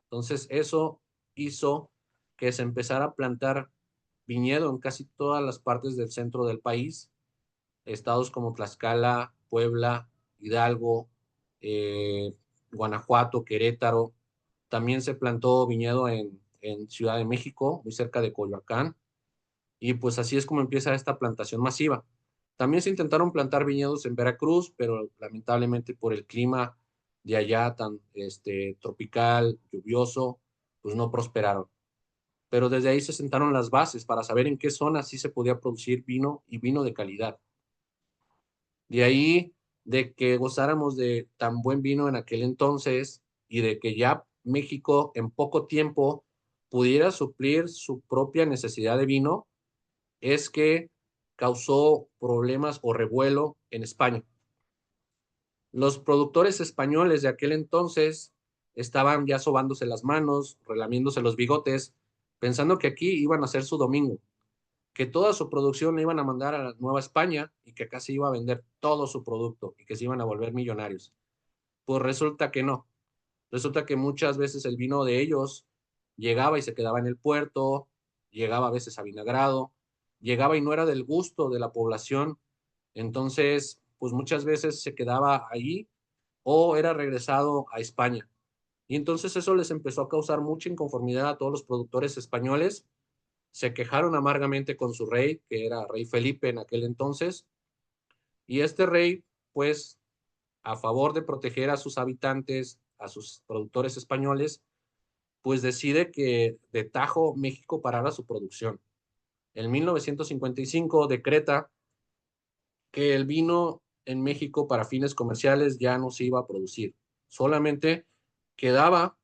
Entonces eso hizo que se empezara a plantar viñedo en casi todas las partes del centro del país, estados como Tlaxcala, Puebla, Hidalgo, eh, Guanajuato, Querétaro. También se plantó viñedo en Ciudad de México, muy cerca de Coyoacán, y pues así es como empieza esta plantación masiva. También se intentaron plantar viñedos en Veracruz, pero lamentablemente por el clima de allá tan tropical, lluvioso, pues no prosperaron. Pero desde ahí se sentaron las bases para saber en qué zonas sí se podía producir vino y vino de calidad. De ahí, de que gozáramos de tan buen vino en aquel entonces y de que ya México en poco tiempo pudiera suplir su propia necesidad de vino, es que causó problemas o revuelo en España. Los productores españoles de aquel entonces estaban ya sobándose las manos, relamiéndose los bigotes, pensando que aquí iban a hacer su domingo, que toda su producción la iban a mandar a Nueva España y que acá se iba a vender todo su producto y que se iban a volver millonarios. Pues resulta que no. Resulta que muchas veces el vino de ellos llegaba y se quedaba en el puerto, llegaba a veces avinagrado, llegaba y no era del gusto de la población. Entonces, pues muchas veces se quedaba ahí o era regresado a España. Y entonces eso les empezó a causar mucha inconformidad a todos los productores españoles. Se quejaron amargamente con su rey, que era rey Felipe en aquel entonces, y este rey, pues, a favor de proteger a sus habitantes, a sus productores españoles, pues decide que de tajo México parara su producción. En 1955 decreta que el vino en México para fines comerciales ya no se iba a producir, solamente quedaba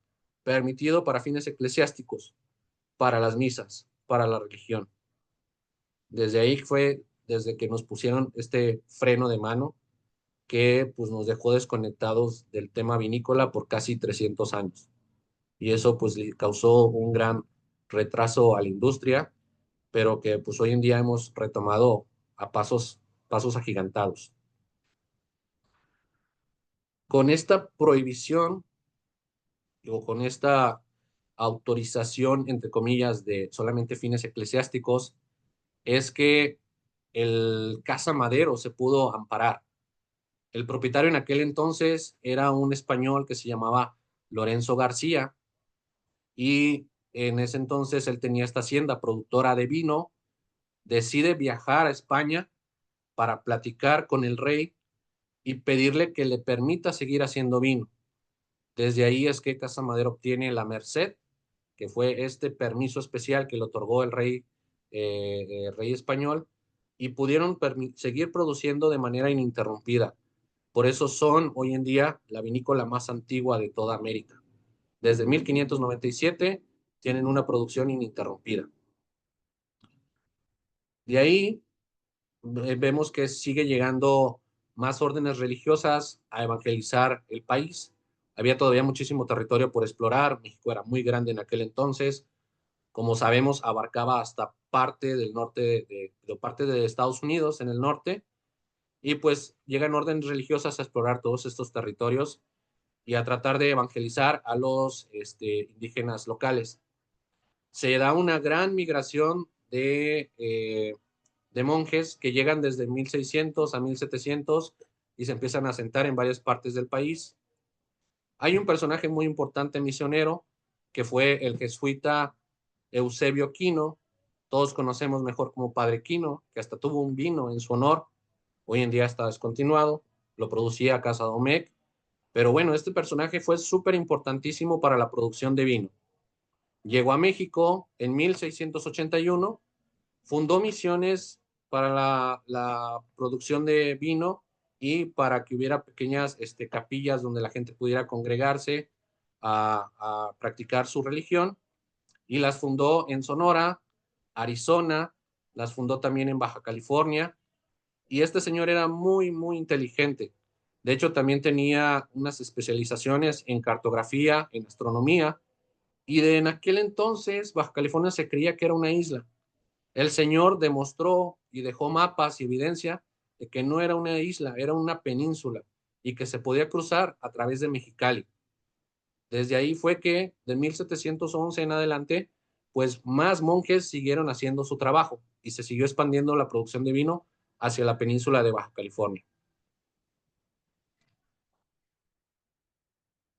permitido para fines eclesiásticos, para las misas, para la religión. Desde ahí fue desde que nos pusieron este freno de mano que pues nos dejó desconectados del tema vinícola por casi 300 años. Y eso pues le causó un gran retraso a la industria, pero que pues hoy en día hemos retomado a pasos agigantados. Con esta prohibición o con esta autorización, entre comillas, de solamente fines eclesiásticos, es que el Casa Madero se pudo amparar. El propietario en aquel entonces era un español que se llamaba Lorenzo García y en ese entonces él tenía esta hacienda productora de vino, decide viajar a España para platicar con el rey y pedirle que le permita seguir haciendo vino. Desde ahí es que Casa Madero obtiene la Merced, que fue este permiso especial que le otorgó el rey español, y pudieron seguir produciendo de manera ininterrumpida. Por eso son hoy en día la vinícola más antigua de toda América. Desde 1597 tienen una producción ininterrumpida. De ahí vemos que sigue llegando más órdenes religiosas a evangelizar el país. Había todavía muchísimo territorio por explorar. México era muy grande en aquel entonces. Como sabemos, abarcaba hasta parte del norte de parte de Estados Unidos en el norte. Y pues llegan órdenes religiosas a explorar todos estos territorios y a tratar de evangelizar a los indígenas locales. Se da una gran migración de monjes que llegan desde 1600 a 1700 y se empiezan a asentar en varias partes del país. Hay un personaje muy importante misionero que fue el jesuita Eusebio Quino, todos conocemos mejor como Padre Quino, que hasta tuvo un vino en su honor, hoy en día está descontinuado, lo producía Casa Domecq, pero bueno, este personaje fue súper importantísimo para la producción de vino. Llegó a México en 1681, fundó misiones para la producción de vino y para que hubiera pequeñas capillas donde la gente pudiera congregarse a practicar su religión, y las fundó en Sonora, Arizona, las fundó también en Baja California, y este señor era muy, muy inteligente. De hecho, también tenía unas especializaciones en cartografía, en astronomía, y en aquel entonces Baja California se creía que era una isla. El señor demostró y dejó mapas y evidencia de que no era una isla, era una península y que se podía cruzar a través de Mexicali. Desde ahí fue que de 1711 en adelante, pues más monjes siguieron haciendo su trabajo y se siguió expandiendo la producción de vino hacia la península de Baja California.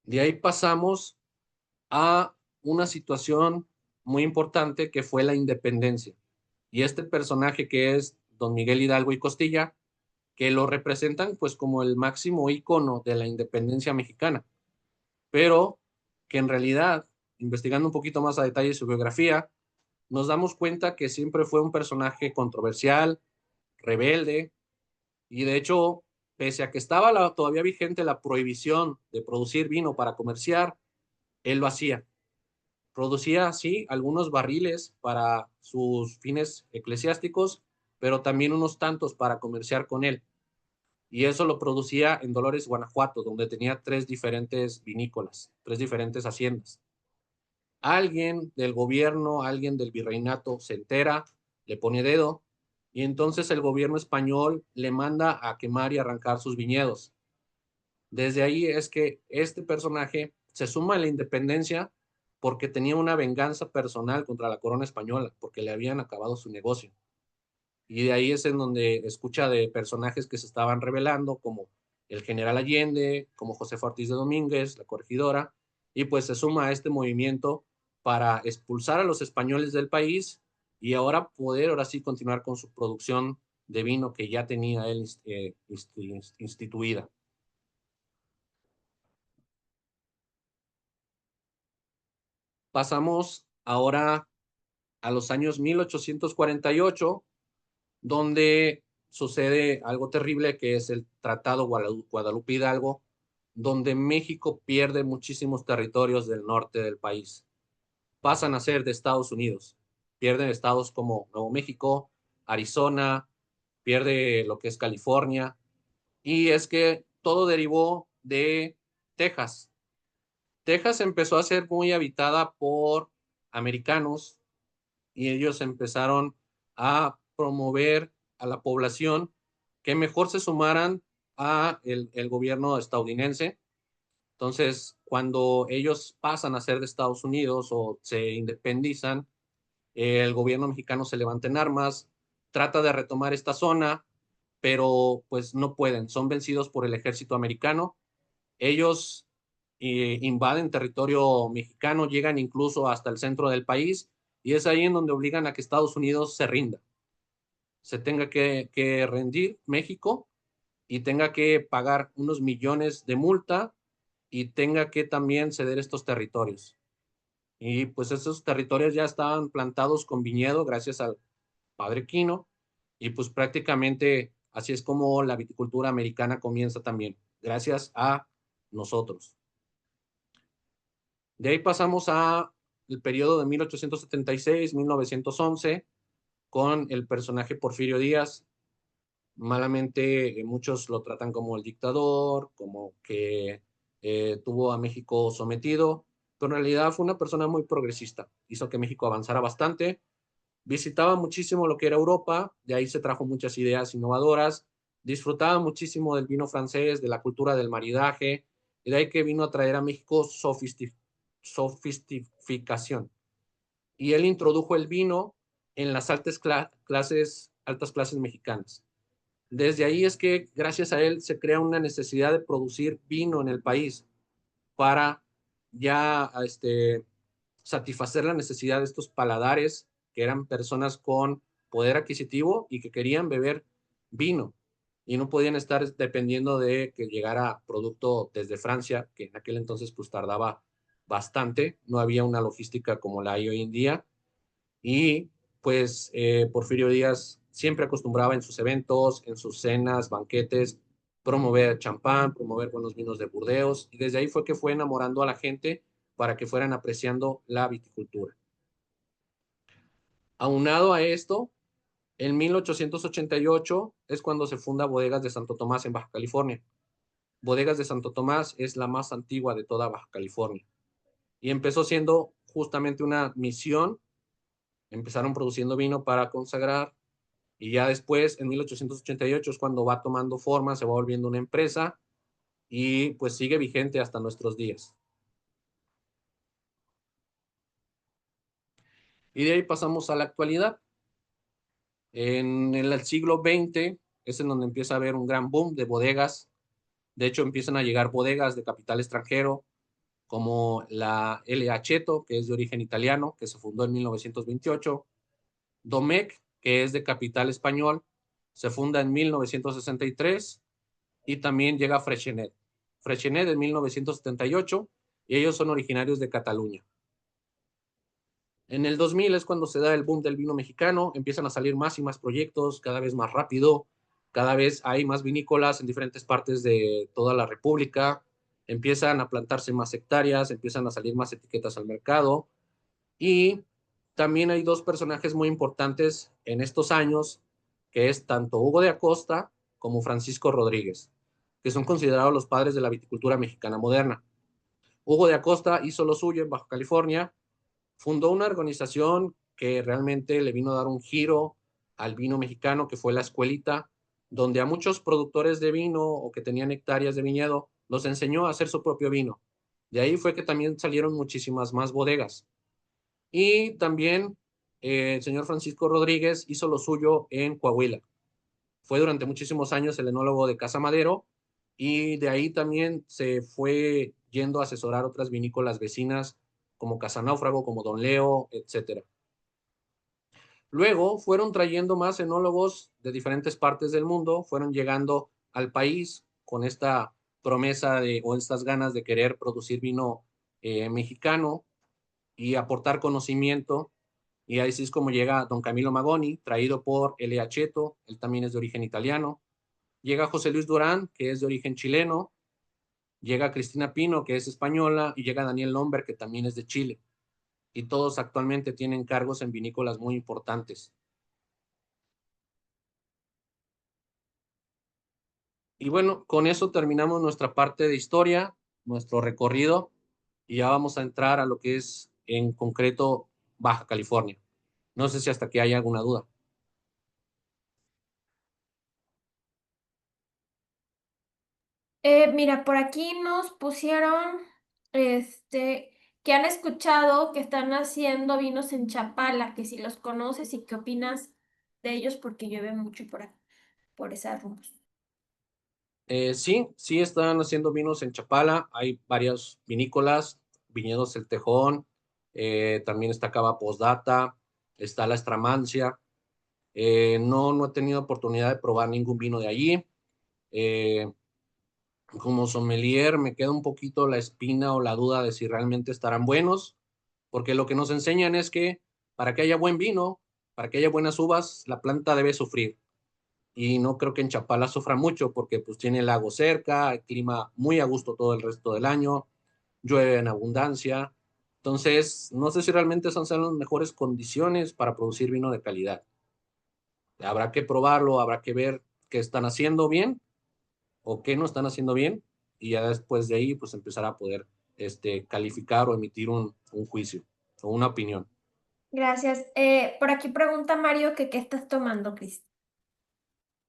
De ahí pasamos a una situación muy importante que fue la independencia. Y este personaje que es don Miguel Hidalgo y Costilla, que lo representan pues como el máximo ícono de la independencia mexicana, pero que en realidad, investigando un poquito más a detalle su biografía, nos damos cuenta que siempre fue un personaje controversial, rebelde, y de hecho, pese a que estaba todavía vigente la prohibición de producir vino para comerciar, él lo hacía. Producía, sí, algunos barriles para sus fines eclesiásticos, pero también unos tantos para comerciar con él. Y eso lo producía en Dolores, Guanajuato, donde tenía 3 diferentes vinícolas, 3 diferentes haciendas. Alguien del gobierno, alguien del virreinato se entera, le pone dedo, y entonces el gobierno español le manda a quemar y arrancar sus viñedos. Desde ahí es que este personaje se suma a la independencia porque tenía una venganza personal contra la corona española, porque le habían acabado su negocio. Y de ahí es en donde escucha de personajes que se estaban rebelando, como el general Allende, como Josefa Ortiz de Domínguez, la corregidora, y pues se suma a este movimiento para expulsar a los españoles del país y ahora poder, ahora sí, continuar con su producción de vino que ya tenía él instituida. Pasamos ahora a los años 1848, donde sucede algo terrible que es el Tratado Guadalupe Hidalgo, donde México pierde muchísimos territorios del norte del país. Pasan a ser de Estados Unidos. Pierden estados como Nuevo México, Arizona, pierde lo que es California. Y es que todo derivó de Texas. Texas empezó a ser muy habitada por americanos y ellos empezaron a promover a la población que mejor se sumaran a el gobierno estadounidense. Entonces, cuando ellos pasan a ser de Estados Unidos o se independizan, el gobierno mexicano se levanta en armas, trata de retomar esta zona, pero pues no pueden, son vencidos por el ejército americano. Ellos invaden territorio mexicano, llegan incluso hasta el centro del país y es ahí en donde obligan a que Estados Unidos se rinda, se tenga que rendir México y tenga que pagar unos millones de multa y tenga que también ceder estos territorios. Y pues esos territorios ya estaban plantados con viñedo gracias al padre Quino y pues prácticamente así es como la viticultura americana comienza también, gracias a nosotros. De ahí pasamos a el periodo de 1876-1911 con el personaje Porfirio Díaz. Malamente muchos lo tratan como el dictador, como que tuvo a México sometido, pero en realidad fue una persona muy progresista. Hizo que México avanzara bastante. Visitaba muchísimo lo que era Europa, de ahí se trajo muchas ideas innovadoras. Disfrutaba muchísimo del vino francés, de la cultura del maridaje, y de ahí que vino a traer a México sofisticación. Y él introdujo el vino en las altas clases mexicanas. Desde ahí es que gracias a él se crea una necesidad de producir vino en el país para ya satisfacer la necesidad de estos paladares que eran personas con poder adquisitivo y que querían beber vino y no podían estar dependiendo de que llegara producto desde Francia, que en aquel entonces pues tardaba bastante, no había una logística como la hay hoy en día y pues Porfirio Díaz siempre acostumbraba en sus eventos, en sus cenas, banquetes, promover champán, promover buenos vinos de Burdeos, y desde ahí fue que fue enamorando a la gente para que fueran apreciando la viticultura. Aunado a esto, en 1888 es cuando se funda Bodegas de Santo Tomás en Baja California. Bodegas de Santo Tomás es la más antigua de toda Baja California y empezó siendo justamente una misión. Empezaron produciendo vino para consagrar y ya después, en 1888, es cuando va tomando forma, se va volviendo una empresa y pues sigue vigente hasta nuestros días. Y de ahí pasamos a la actualidad. En el siglo XX es en donde empieza a haber un gran boom de bodegas. De hecho, empiezan a llegar bodegas de capital extranjero, como la L. Aceto, que es de origen italiano, que se fundó en 1928, Domecq, que es de capital español, se funda en 1963 y también llega Freixenet. Freixenet en 1978 y ellos son originarios de Cataluña. En el 2000 es cuando se da el boom del vino mexicano, empiezan a salir más y más proyectos, cada vez más rápido, cada vez hay más vinícolas en diferentes partes de toda la República, empiezan a plantarse más hectáreas, empiezan a salir más etiquetas al mercado y también hay dos personajes muy importantes en estos años, que es tanto Hugo de Acosta como Francisco Rodríguez, que son considerados los padres de la viticultura mexicana moderna. Hugo de Acosta hizo lo suyo en Baja California, fundó una organización que realmente le vino a dar un giro al vino mexicano, que fue la Escuelita, donde a muchos productores de vino o que tenían hectáreas de viñedo los enseñó a hacer su propio vino. De ahí fue que también salieron muchísimas más bodegas. Y también el señor Francisco Rodríguez hizo lo suyo en Coahuila. Fue durante muchísimos años el enólogo de Casa Madero y de ahí también se fue yendo a asesorar otras vinícolas vecinas como Casa Náufrago, como Don Leo, etcétera. Luego fueron trayendo más enólogos de diferentes partes del mundo, fueron llegando al país con esta promesa o estas ganas de querer producir vino mexicano y aportar conocimiento. Y ahí sí es como llega don Camilo Magoni, traído por L.A. Cheto, él también es de origen italiano. Llega José Luis Durán, que es de origen chileno. Llega Cristina Pino, que es española. Y llega Daniel Lomber, que también es de Chile. Y todos actualmente tienen cargos en vinícolas muy importantes. Y bueno, con eso terminamos nuestra parte de historia, nuestro recorrido. Y ya vamos a entrar a lo que es en concreto Baja California. No sé si hasta aquí hay alguna duda. Mira, por aquí nos pusieron, este, que han escuchado que están haciendo vinos en Chapala, que si los conoces y qué opinas de ellos, porque llueve mucho por esas rumbos. Sí, sí están haciendo vinos en Chapala. Hay varias vinícolas, Viñedos El Tejón, también está Cava Postdata, está La Estramancia. No he tenido oportunidad de probar ningún vino de allí. Eh, Como sommelier me queda un poquito la espina o la duda de si realmente estarán buenos, porque lo que nos enseñan es que para que haya buen vino, para que haya buenas uvas, la planta debe sufrir. Y no creo que en Chapala sufra mucho porque pues tiene el lago cerca, el clima muy a gusto todo el resto del año, llueve en abundancia. Entonces, no sé si realmente esas son las mejores condiciones para producir vino de calidad. Habrá que probarlo, habrá que ver qué están haciendo bien o qué no están haciendo bien y ya después de ahí pues empezar a poder calificar o emitir un juicio o una opinión. Gracias. Por aquí pregunta Mario que qué estás tomando, Cris.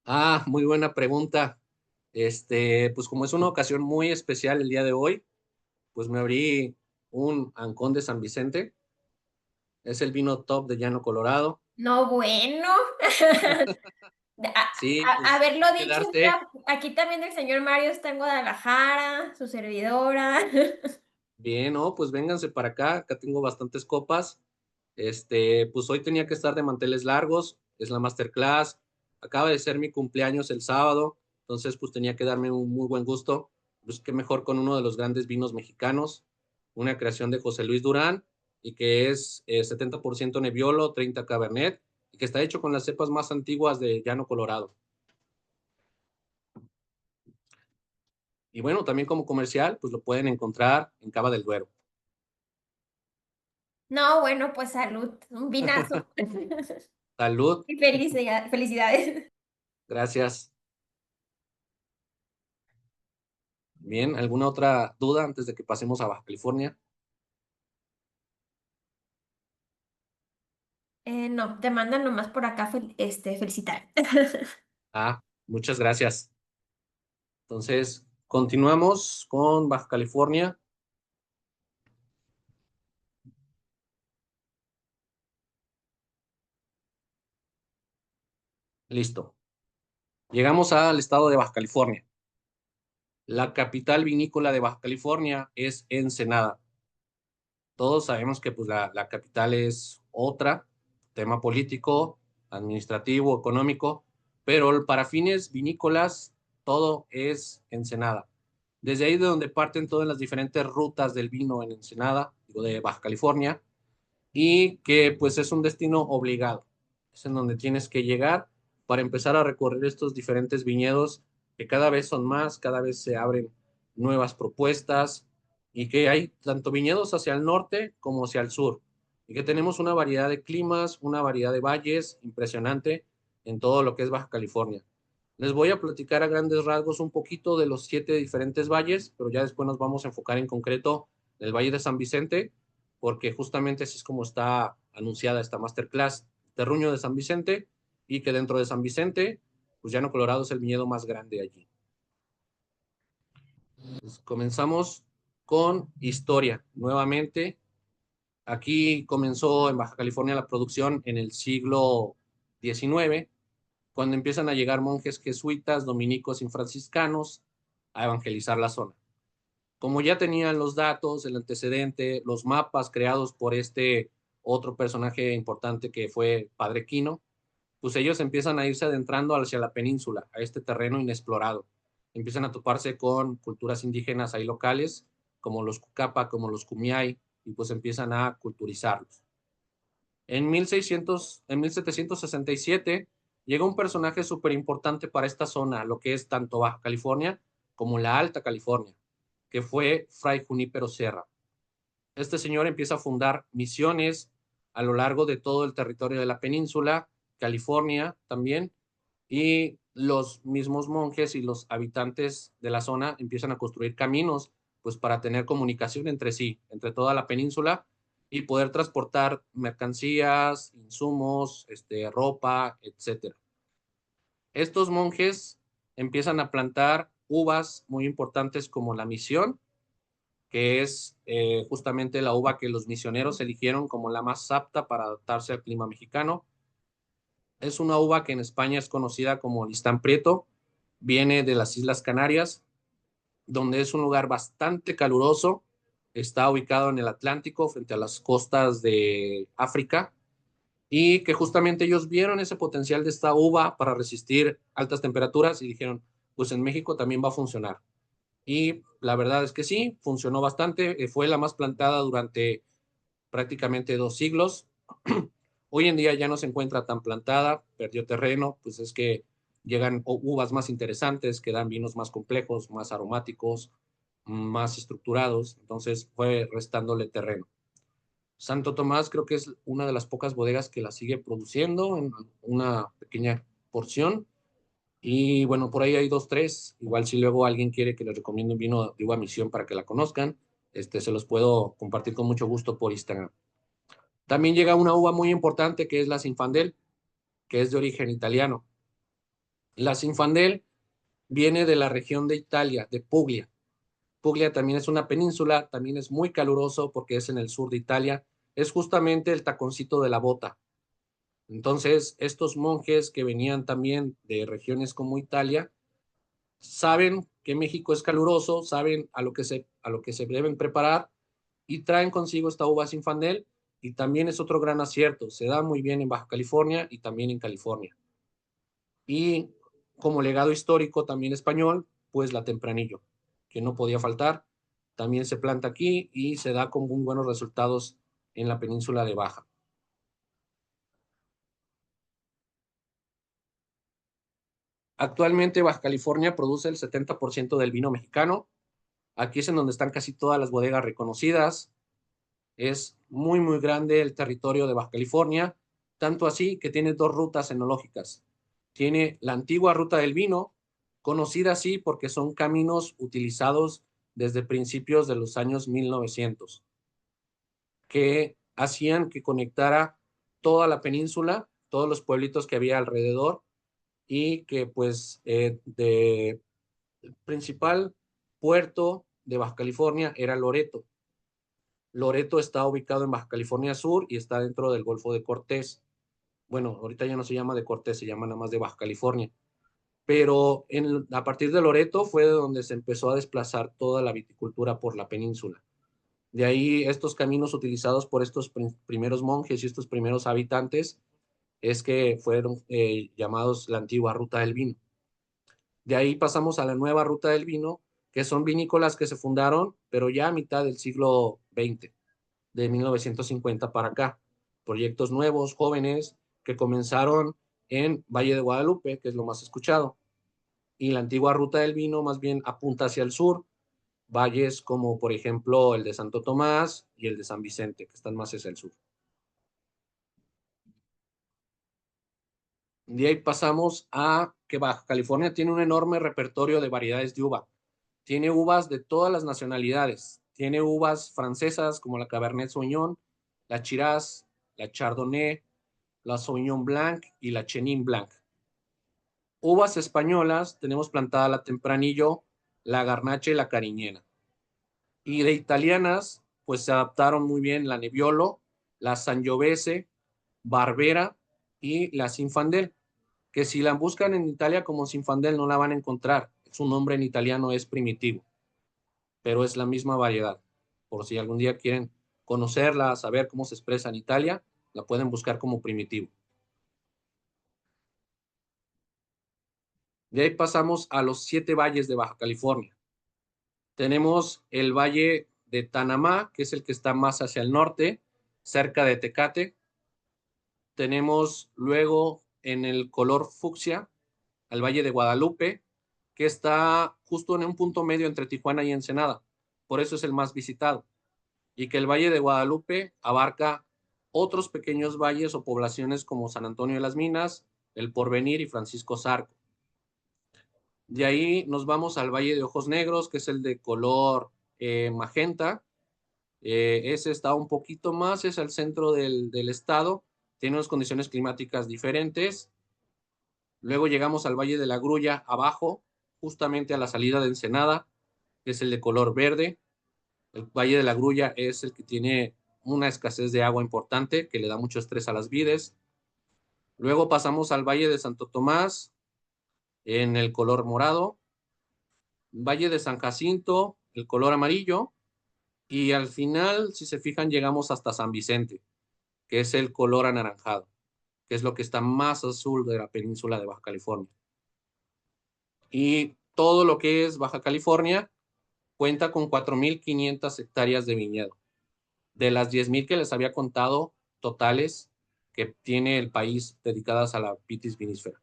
Ah, muy buena pregunta. Pues como es una ocasión muy especial el día de hoy, pues me abrí un Ancón de San Vicente. Es el vino top de Llano Colorado. No, bueno. Sí, pues Haberlo hay que dicho, darse aquí también el señor Mario está en Guadalajara, su servidora. bien, ¿no? Pues vénganse para acá, acá tengo bastantes copas. Pues hoy tenía que estar de manteles largos, es la masterclass. Acaba de ser mi cumpleaños el sábado, entonces pues tenía que darme un muy buen gusto. Pues qué mejor con uno de los grandes vinos mexicanos, una creación de José Luis Durán y que es 70% Nebbiolo, 30 Cabernet y que está hecho con las cepas más antiguas de Llano Colorado. Y bueno, también como comercial, pues lo pueden encontrar en Cava del Duero. No, bueno, pues salud, un vinazo. Salud, Y felicidades. gracias. Bien, ¿alguna otra duda antes de que pasemos a Baja California? No, te mandan nomás por acá felicitar. Ah, muchas gracias. Entonces, continuamos con Baja California. Listo. Llegamos al estado de Baja California. La capital vinícola de Baja California es Ensenada. Todos sabemos que pues, la capital es otra, tema político, administrativo, económico, pero para fines vinícolas todo es Ensenada. Desde ahí de donde parten todas las diferentes rutas del vino en Ensenada, digo, de Baja California, y que pues es un destino obligado. Es en donde tienes que llegar para empezar a recorrer estos diferentes viñedos que cada vez son más, cada vez se abren nuevas propuestas y que hay tanto viñedos hacia el norte como hacia el sur y que tenemos una variedad de climas, una variedad de valles impresionante en todo lo que es Baja California. Les voy a platicar a grandes rasgos un poquito de los 7 diferentes valles, pero ya después nos vamos a enfocar en concreto en el Valle de San Vicente, porque justamente así es como está anunciada esta masterclass, Terruño de San Vicente, y que dentro de San Vicente, pues Llano Colorado es el viñedo más grande allí. Pues comenzamos con historia. Nuevamente, aquí comenzó en Baja California la producción en el siglo XIX, cuando empiezan a llegar monjes jesuitas, dominicos y franciscanos a evangelizar la zona. Como ya tenían los datos, el antecedente, los mapas creados por este otro personaje importante que fue Padre Quino, pues ellos empiezan a irse adentrando hacia la península, a este terreno inexplorado. Empiezan a toparse con culturas indígenas ahí locales, como los Cucapa, como los Kumiai, y pues empiezan a culturizarlos. En 1767 llega un personaje súper importante para esta zona, lo que es tanto Baja California como la Alta California, que fue Fray Junípero Serra. Este señor empieza a fundar misiones a lo largo de todo el territorio de la península, California también, y los mismos monjes y los habitantes de la zona empiezan a construir caminos, pues para tener comunicación entre sí, entre toda la península y poder transportar mercancías, insumos, ropa, etcétera. Estos monjes empiezan a plantar uvas muy importantes como la misión, que es justamente la uva que los misioneros eligieron como la más apta para adaptarse al clima mexicano. Es una uva que en España es conocida como listán prieto, viene de las Islas Canarias, donde es un lugar bastante caluroso, está ubicado en el Atlántico frente a las costas de África y que justamente ellos vieron ese potencial de esta uva para resistir altas temperaturas y dijeron, pues en México también va a funcionar. Y la verdad es que sí, funcionó bastante, fue la más plantada durante prácticamente 2 siglos. Hoy en día ya no se encuentra tan plantada, perdió terreno, pues es que llegan uvas más interesantes, que dan vinos más complejos, más aromáticos, más estructurados, entonces fue restándole terreno. Santo Tomás creo que es una de las pocas bodegas que la sigue produciendo en una pequeña porción. Y bueno, por ahí hay dos, tres. Igual si luego alguien quiere que les recomiende un vino de uva misión para que la conozcan, se los puedo compartir con mucho gusto por Instagram. También llega una uva muy importante que es la Zinfandel, que es de origen italiano. La Zinfandel viene de la región de Italia, de Puglia. Puglia también es una península, también es muy caluroso porque es en el sur de Italia. Es justamente el taconcito de la bota. Entonces, estos monjes que venían también de regiones como Italia, saben que México es caluroso, saben a lo que se deben preparar y traen consigo esta uva Zinfandel y también es otro gran acierto, se da muy bien en Baja California y también en California. Y como legado histórico también español, pues la Tempranillo, que no podía faltar, también se planta aquí y se da con muy buenos resultados en la península de Baja. Actualmente Baja California produce el 70% del vino mexicano. Aquí es en donde están casi todas las bodegas reconocidas. Es muy, muy grande el territorio de Baja California, tanto así que tiene dos rutas enológicas. Tiene la antigua ruta del vino, conocida así porque son caminos utilizados desde principios de los años 1900, que hacían que conectara toda la península, todos los pueblitos que había alrededor y que pues de principal puerto de Baja California era Loreto. Loreto está ubicado en Baja California Sur y está dentro del Golfo de Cortés. Bueno, ahorita ya no se llama de Cortés, se llama nada más de Baja California. Pero a partir de Loreto fue de donde se empezó a desplazar toda la viticultura por la península. De ahí estos caminos utilizados por estos primeros monjes y estos primeros habitantes es que fueron llamados la antigua ruta del vino. De ahí pasamos a la nueva ruta del vino, que son vinícolas que se fundaron, pero ya a mitad del siglo XX, de 1950 para acá. Proyectos nuevos, jóvenes, que comenzaron en Valle de Guadalupe, que es lo más escuchado. Y la antigua ruta del vino más bien apunta hacia el sur, valles como por ejemplo el de Santo Tomás y el de San Vicente, que están más hacia el sur. De ahí pasamos a que Baja California tiene un enorme repertorio de variedades de uva. Tiene uvas de todas las nacionalidades. Tiene uvas francesas como la Cabernet Sauvignon, la Shiraz, la Chardonnay, la Sauvignon Blanc y la Chenin Blanc. Uvas españolas, tenemos plantada la Tempranillo, la Garnacha y la Cariñena. Y de italianas, pues se adaptaron muy bien la Nebbiolo, la Sangiovese, Barbera y la Zinfandel, que si la buscan en Italia como Zinfandel no la van a encontrar. Su nombre en italiano es primitivo, pero es la misma variedad. Por si algún día quieren conocerla, saber cómo se expresa en Italia, la pueden buscar como primitivo. De ahí pasamos a los 7 valles de Baja California. Tenemos el valle de Tanamá, que es el que está más hacia el norte, cerca de Tecate. Tenemos luego en el color fucsia al valle de Guadalupe, que está justo en un punto medio entre Tijuana y Ensenada. Por eso es el más visitado. Y que el valle de Guadalupe abarca otros pequeños valles o poblaciones como San Antonio de las Minas, El Porvenir y Francisco Zarco. De ahí nos vamos al Valle de Ojos Negros, que es el de color magenta. Ese está un poquito más, es el centro del estado, tiene unas condiciones climáticas diferentes. Luego llegamos al Valle de la Grulla, abajo, justamente a la salida de Ensenada, que es el de color verde. El Valle de la Grulla es el que tiene una escasez de agua importante, que le da mucho estrés a las vides. Luego pasamos al Valle de Santo Tomás, en el color morado. Valle de San Jacinto, el color amarillo. Y al final, si se fijan, llegamos hasta San Vicente, que es el color anaranjado, que es lo que está más azul de la península de Baja California. Y todo lo que es Baja California cuenta con 4.500 hectáreas de viñedo. De las 10.000 que les había contado totales que tiene el país dedicadas a la vitis vinífera.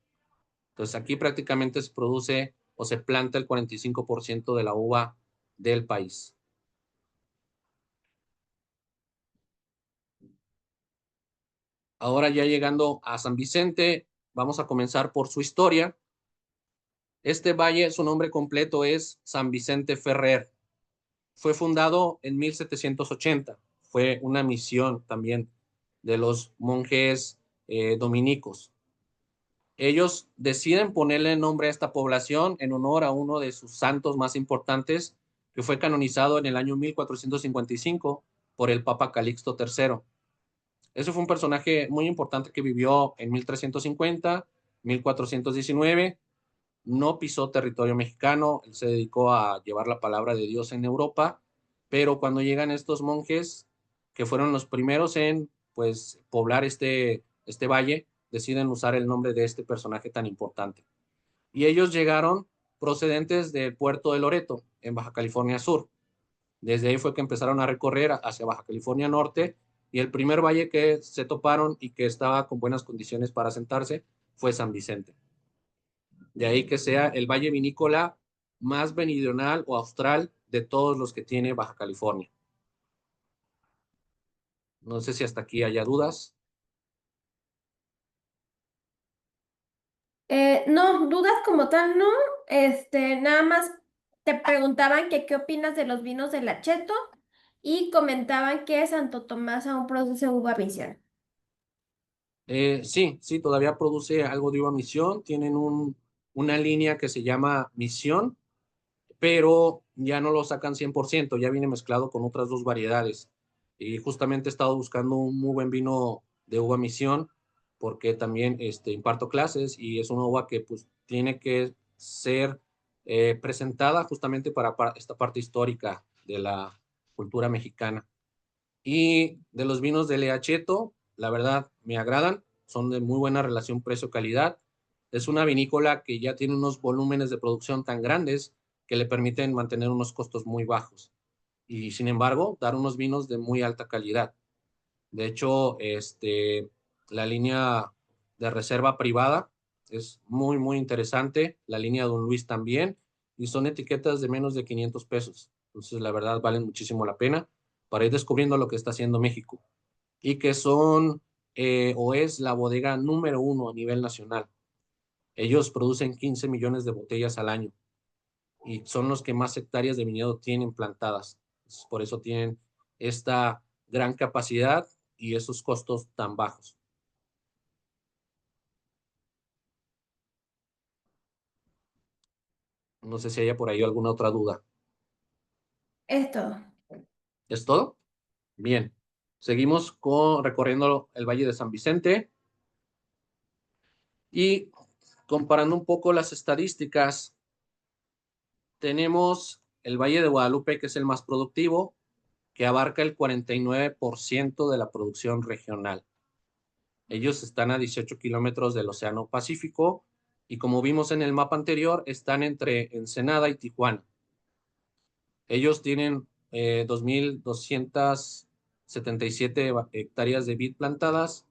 Entonces aquí prácticamente se produce o se planta el 45% de la uva del país. Ahora ya llegando a San Vicente, vamos a comenzar por su historia. Este valle, su nombre completo es San Vicente Ferrer. Fue fundado en 1780. Fue una misión también de los monjes dominicos. Ellos deciden ponerle nombre a esta población en honor a uno de sus santos más importantes, que fue canonizado en el año 1455 por el Papa Calixto III. Ese fue un personaje muy importante que vivió en 1350, 1419, no pisó territorio mexicano, él se dedicó a llevar la palabra de Dios en Europa, pero cuando llegan estos monjes, que fueron los primeros en pues poblar este valle, deciden usar el nombre de este personaje tan importante. Y ellos llegaron procedentes del puerto de Loreto, en Baja California Sur. Desde ahí fue que empezaron a recorrer hacia Baja California Norte, y el primer valle que se toparon y que estaba con buenas condiciones para asentarse fue San Vicente. De ahí que sea el valle vinícola más meridional o austral de todos los que tiene Baja California. No sé si hasta aquí haya dudas. No, dudas como tal, no. Nada más te preguntaban que qué opinas de los vinos del Acheto y comentaban que Santo Tomás aún produce uva misión. Sí, sí, todavía produce algo de uva misión. Tienen una línea que se llama Misión, pero ya no lo sacan 100%, ya viene mezclado con otras dos variedades. Y justamente he estado buscando un muy buen vino de uva misión, porque también imparto clases y es una uva que pues tiene que ser presentada justamente para esta parte histórica de la cultura mexicana. Y de los vinos de Leacheto, la verdad me agradan. son de muy buena relación precio-calidad. Es una vinícola que ya tiene unos volúmenes de producción tan grandes que le permiten mantener unos costos muy bajos y, sin embargo, dar unos vinos de muy alta calidad. De hecho, la línea de reserva privada es muy, muy interesante. La línea Don Luis también. Y son etiquetas de menos de 500 pesos. Entonces, la verdad, valen muchísimo la pena para ir descubriendo lo que está haciendo México. Y que son, o es la bodega número uno a nivel nacional. Ellos producen 15 millones de botellas al año. Y son los que más hectáreas de viñedo tienen plantadas. Entonces, por eso tienen esta gran capacidad y esos costos tan bajos. No sé si haya por ahí alguna otra duda. Esto. ¿Es todo? Bien. Seguimos recorriendo el Valle de San Vicente y comparando un poco las estadísticas. Tenemos el Valle de Guadalupe, que es el más productivo, que abarca el 49% de la producción regional. Ellos están a 18 kilómetros del Océano Pacífico y, como vimos en el mapa anterior, están entre Ensenada y Tijuana. Ellos tienen 2.277 hectáreas de vid plantadas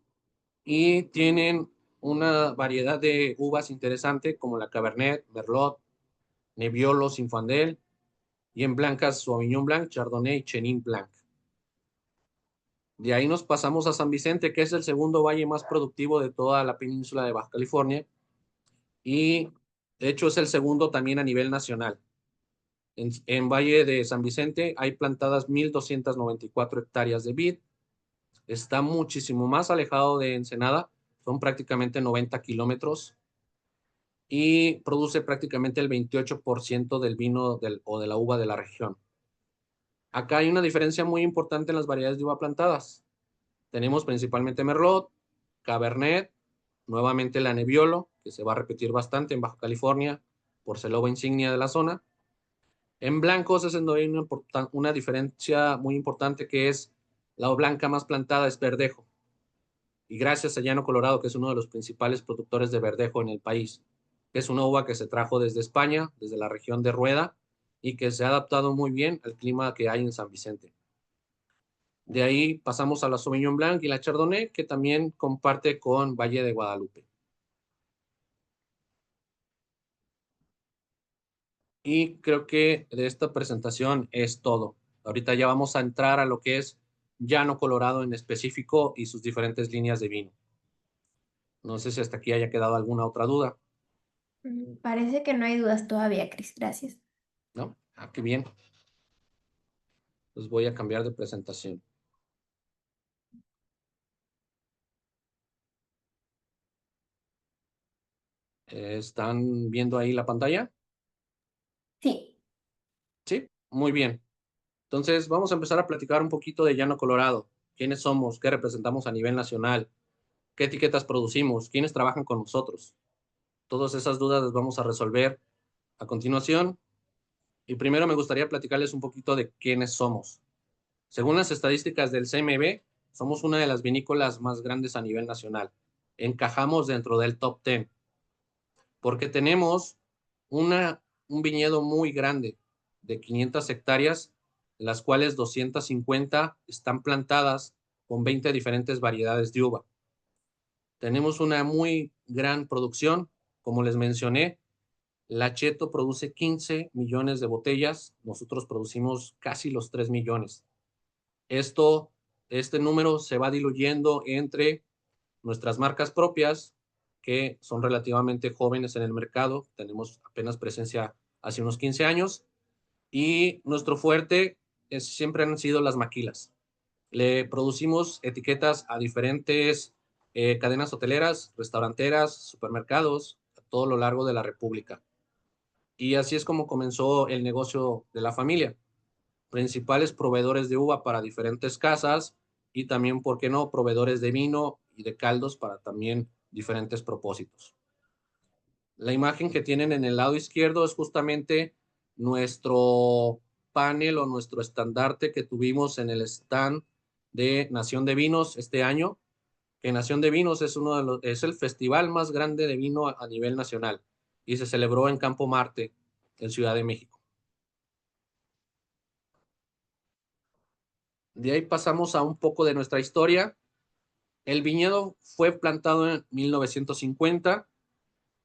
y tienen una variedad de uvas interesante como la Cabernet, Merlot, Nebbiolo, Zinfandel, y en blancas Sauvignon Blanc, Chardonnay y Chenin Blanc. De ahí nos pasamos a San Vicente, que es el segundo valle más productivo de toda la península de Baja California y de hecho es el segundo también a nivel nacional. En Valle de San Vicente hay plantadas 1.294 hectáreas de vid. Está muchísimo más alejado de Ensenada, son prácticamente 90 kilómetros y produce prácticamente el 28% del vino o de la uva de la región. Acá hay una diferencia muy importante en las variedades de uva plantadas. Tenemos principalmente Merlot, Cabernet, nuevamente la Nebbiolo, que se va a repetir bastante en Baja California por ser la uva insignia de la zona. En blancos es en donde hay una diferencia muy importante, que es la blanca más plantada es Verdejo. Y gracias a Llano Colorado, que es uno de los principales productores de verdejo en el país, que es una uva que se trajo desde España, desde la región de Rueda, y que se ha adaptado muy bien al clima que hay en San Vicente. De ahí pasamos a la Sauvignon Blanc y la Chardonnay, que también comparte con Valle de Guadalupe. Y creo que de esta presentación es todo. Ahorita ya vamos a entrar a lo que es Llano Colorado en específico y sus diferentes líneas de vino. No sé si hasta aquí haya quedado alguna otra duda, Parece que no hay dudas todavía, Cris. Gracias. ¿no? Ah, qué bien. Pues voy a cambiar de presentación. ¿Están viendo ahí la pantalla? Sí. Sí, muy bien. Entonces, vamos a empezar a platicar un poquito de Llano Colorado. ¿Quiénes somos? ¿Qué representamos a nivel nacional? ¿Qué etiquetas producimos? ¿Quiénes trabajan con nosotros? Todas esas dudas las vamos a resolver a continuación. Y primero me gustaría platicarles un poquito de quiénes somos. Según las estadísticas del CMB, somos una de las vinícolas más grandes a nivel nacional. Encajamos dentro del top 10 porque tenemos un viñedo muy grande de 500 hectáreas, las cuales 250 están plantadas con 20 diferentes variedades de uva. Tenemos una muy gran producción, como les mencioné. La Cheto produce 15 millones de botellas, nosotros producimos casi los 3 millones. Esto, este número se va diluyendo entre nuestras marcas propias, que son relativamente jóvenes en el mercado, tenemos apenas presencia hace unos 15 años, y nuestro fuerte siempre han sido las maquilas. Le producimos etiquetas a diferentes cadenas hoteleras, restauranteras, supermercados, a todo lo largo de la República. Y así es como comenzó el negocio de la familia. Principales proveedores de uva para diferentes casas y también, ¿por qué no?, proveedores de vino y de caldos para también diferentes propósitos. La imagen que tienen en el lado izquierdo es justamente nuestro panel o nuestro estandarte que tuvimos en el stand de Nación de Vinos este año. que Nación de Vinos es el festival más grande de vino a nivel nacional y se celebró en Campo Marte, en Ciudad de México. De ahí pasamos a un poco de nuestra historia. El viñedo fue plantado en 1950,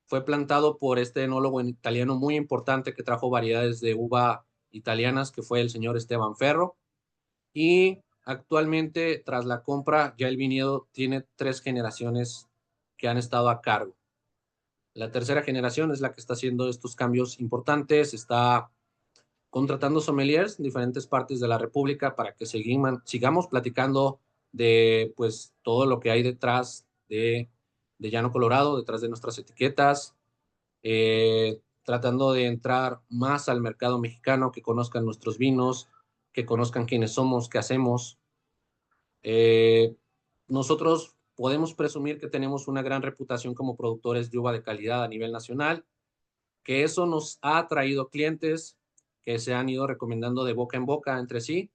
fue plantado por este enólogo italiano muy importante que trajo variedades de uva italianas, que fue el señor Esteban Ferro. Y actualmente, tras la compra, ya el viñedo tiene 3 generaciones que han estado a cargo. La tercera generación es la que está haciendo estos cambios importantes, está contratando sommeliers en diferentes partes de la República para que sigamos platicando de pues todo lo que hay detrás de Llano Colorado, detrás de nuestras etiquetas, tratando de entrar más al mercado mexicano, que conozcan nuestros vinos, que conozcan quiénes somos, qué hacemos. Nosotros podemos presumir que tenemos una gran reputación como productores de uva de calidad a nivel nacional, que eso nos ha traído clientes que se han ido recomendando de boca en boca entre sí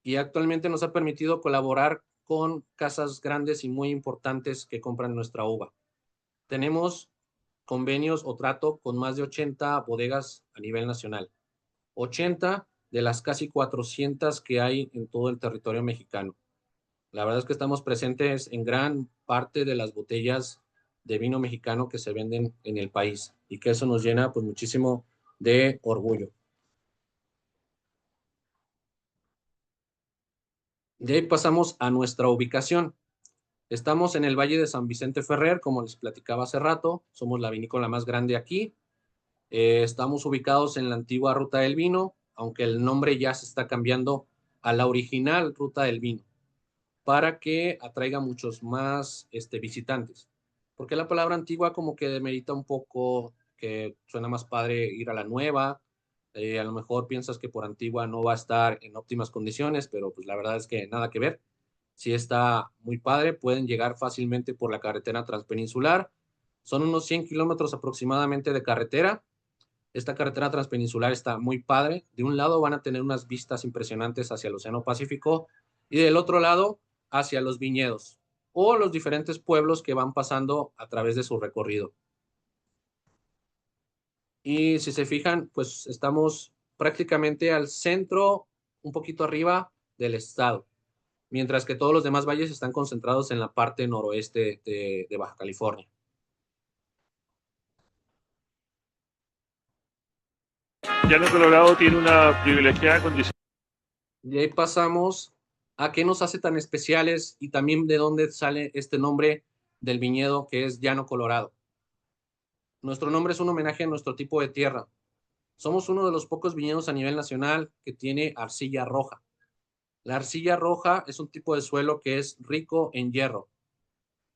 y actualmente nos ha permitido colaborar con casas grandes y muy importantes que compran nuestra uva. Tenemos convenios o trato con más de 80 bodegas a nivel nacional, 80 de las casi 400 que hay en todo el territorio mexicano. La verdad es que estamos presentes en gran parte de las botellas de vino mexicano que se venden en el país y que eso nos llena pues muchísimo de orgullo. De ahí pasamos a nuestra ubicación. Estamos en el Valle de San Vicente Ferrer, como les platicaba hace rato, somos la vinícola más grande aquí. Estamos ubicados en la antigua Ruta del Vino, aunque el nombre ya se está cambiando a la original Ruta del Vino, para que atraiga muchos más visitantes. Porque la palabra antigua como que demerita un poco, que suena más padre ir a la nueva. A lo mejor piensas que por antigua no va a estar en óptimas condiciones, pero pues la verdad es que nada que ver. Sí está muy padre, pueden llegar fácilmente por la carretera transpeninsular. Son unos 100 kilómetros aproximadamente de carretera. Esta carretera transpeninsular está muy padre. De un lado van a tener unas vistas impresionantes hacia el Océano Pacífico y del otro lado hacia los viñedos o los diferentes pueblos que van pasando a través de su recorrido. Y si se fijan, pues estamos prácticamente al centro, un poquito arriba del estado, mientras que todos los demás valles están concentrados en la parte noroeste de Baja California. Llano Colorado tiene una privilegiada condición. Y ahí pasamos a qué nos hace tan especiales y también de dónde sale este nombre del viñedo que es Llano Colorado. Nuestro nombre es un homenaje a nuestro tipo de tierra. Somos uno de los pocos viñedos a nivel nacional que tiene arcilla roja. La arcilla roja es un tipo de suelo que es rico en hierro.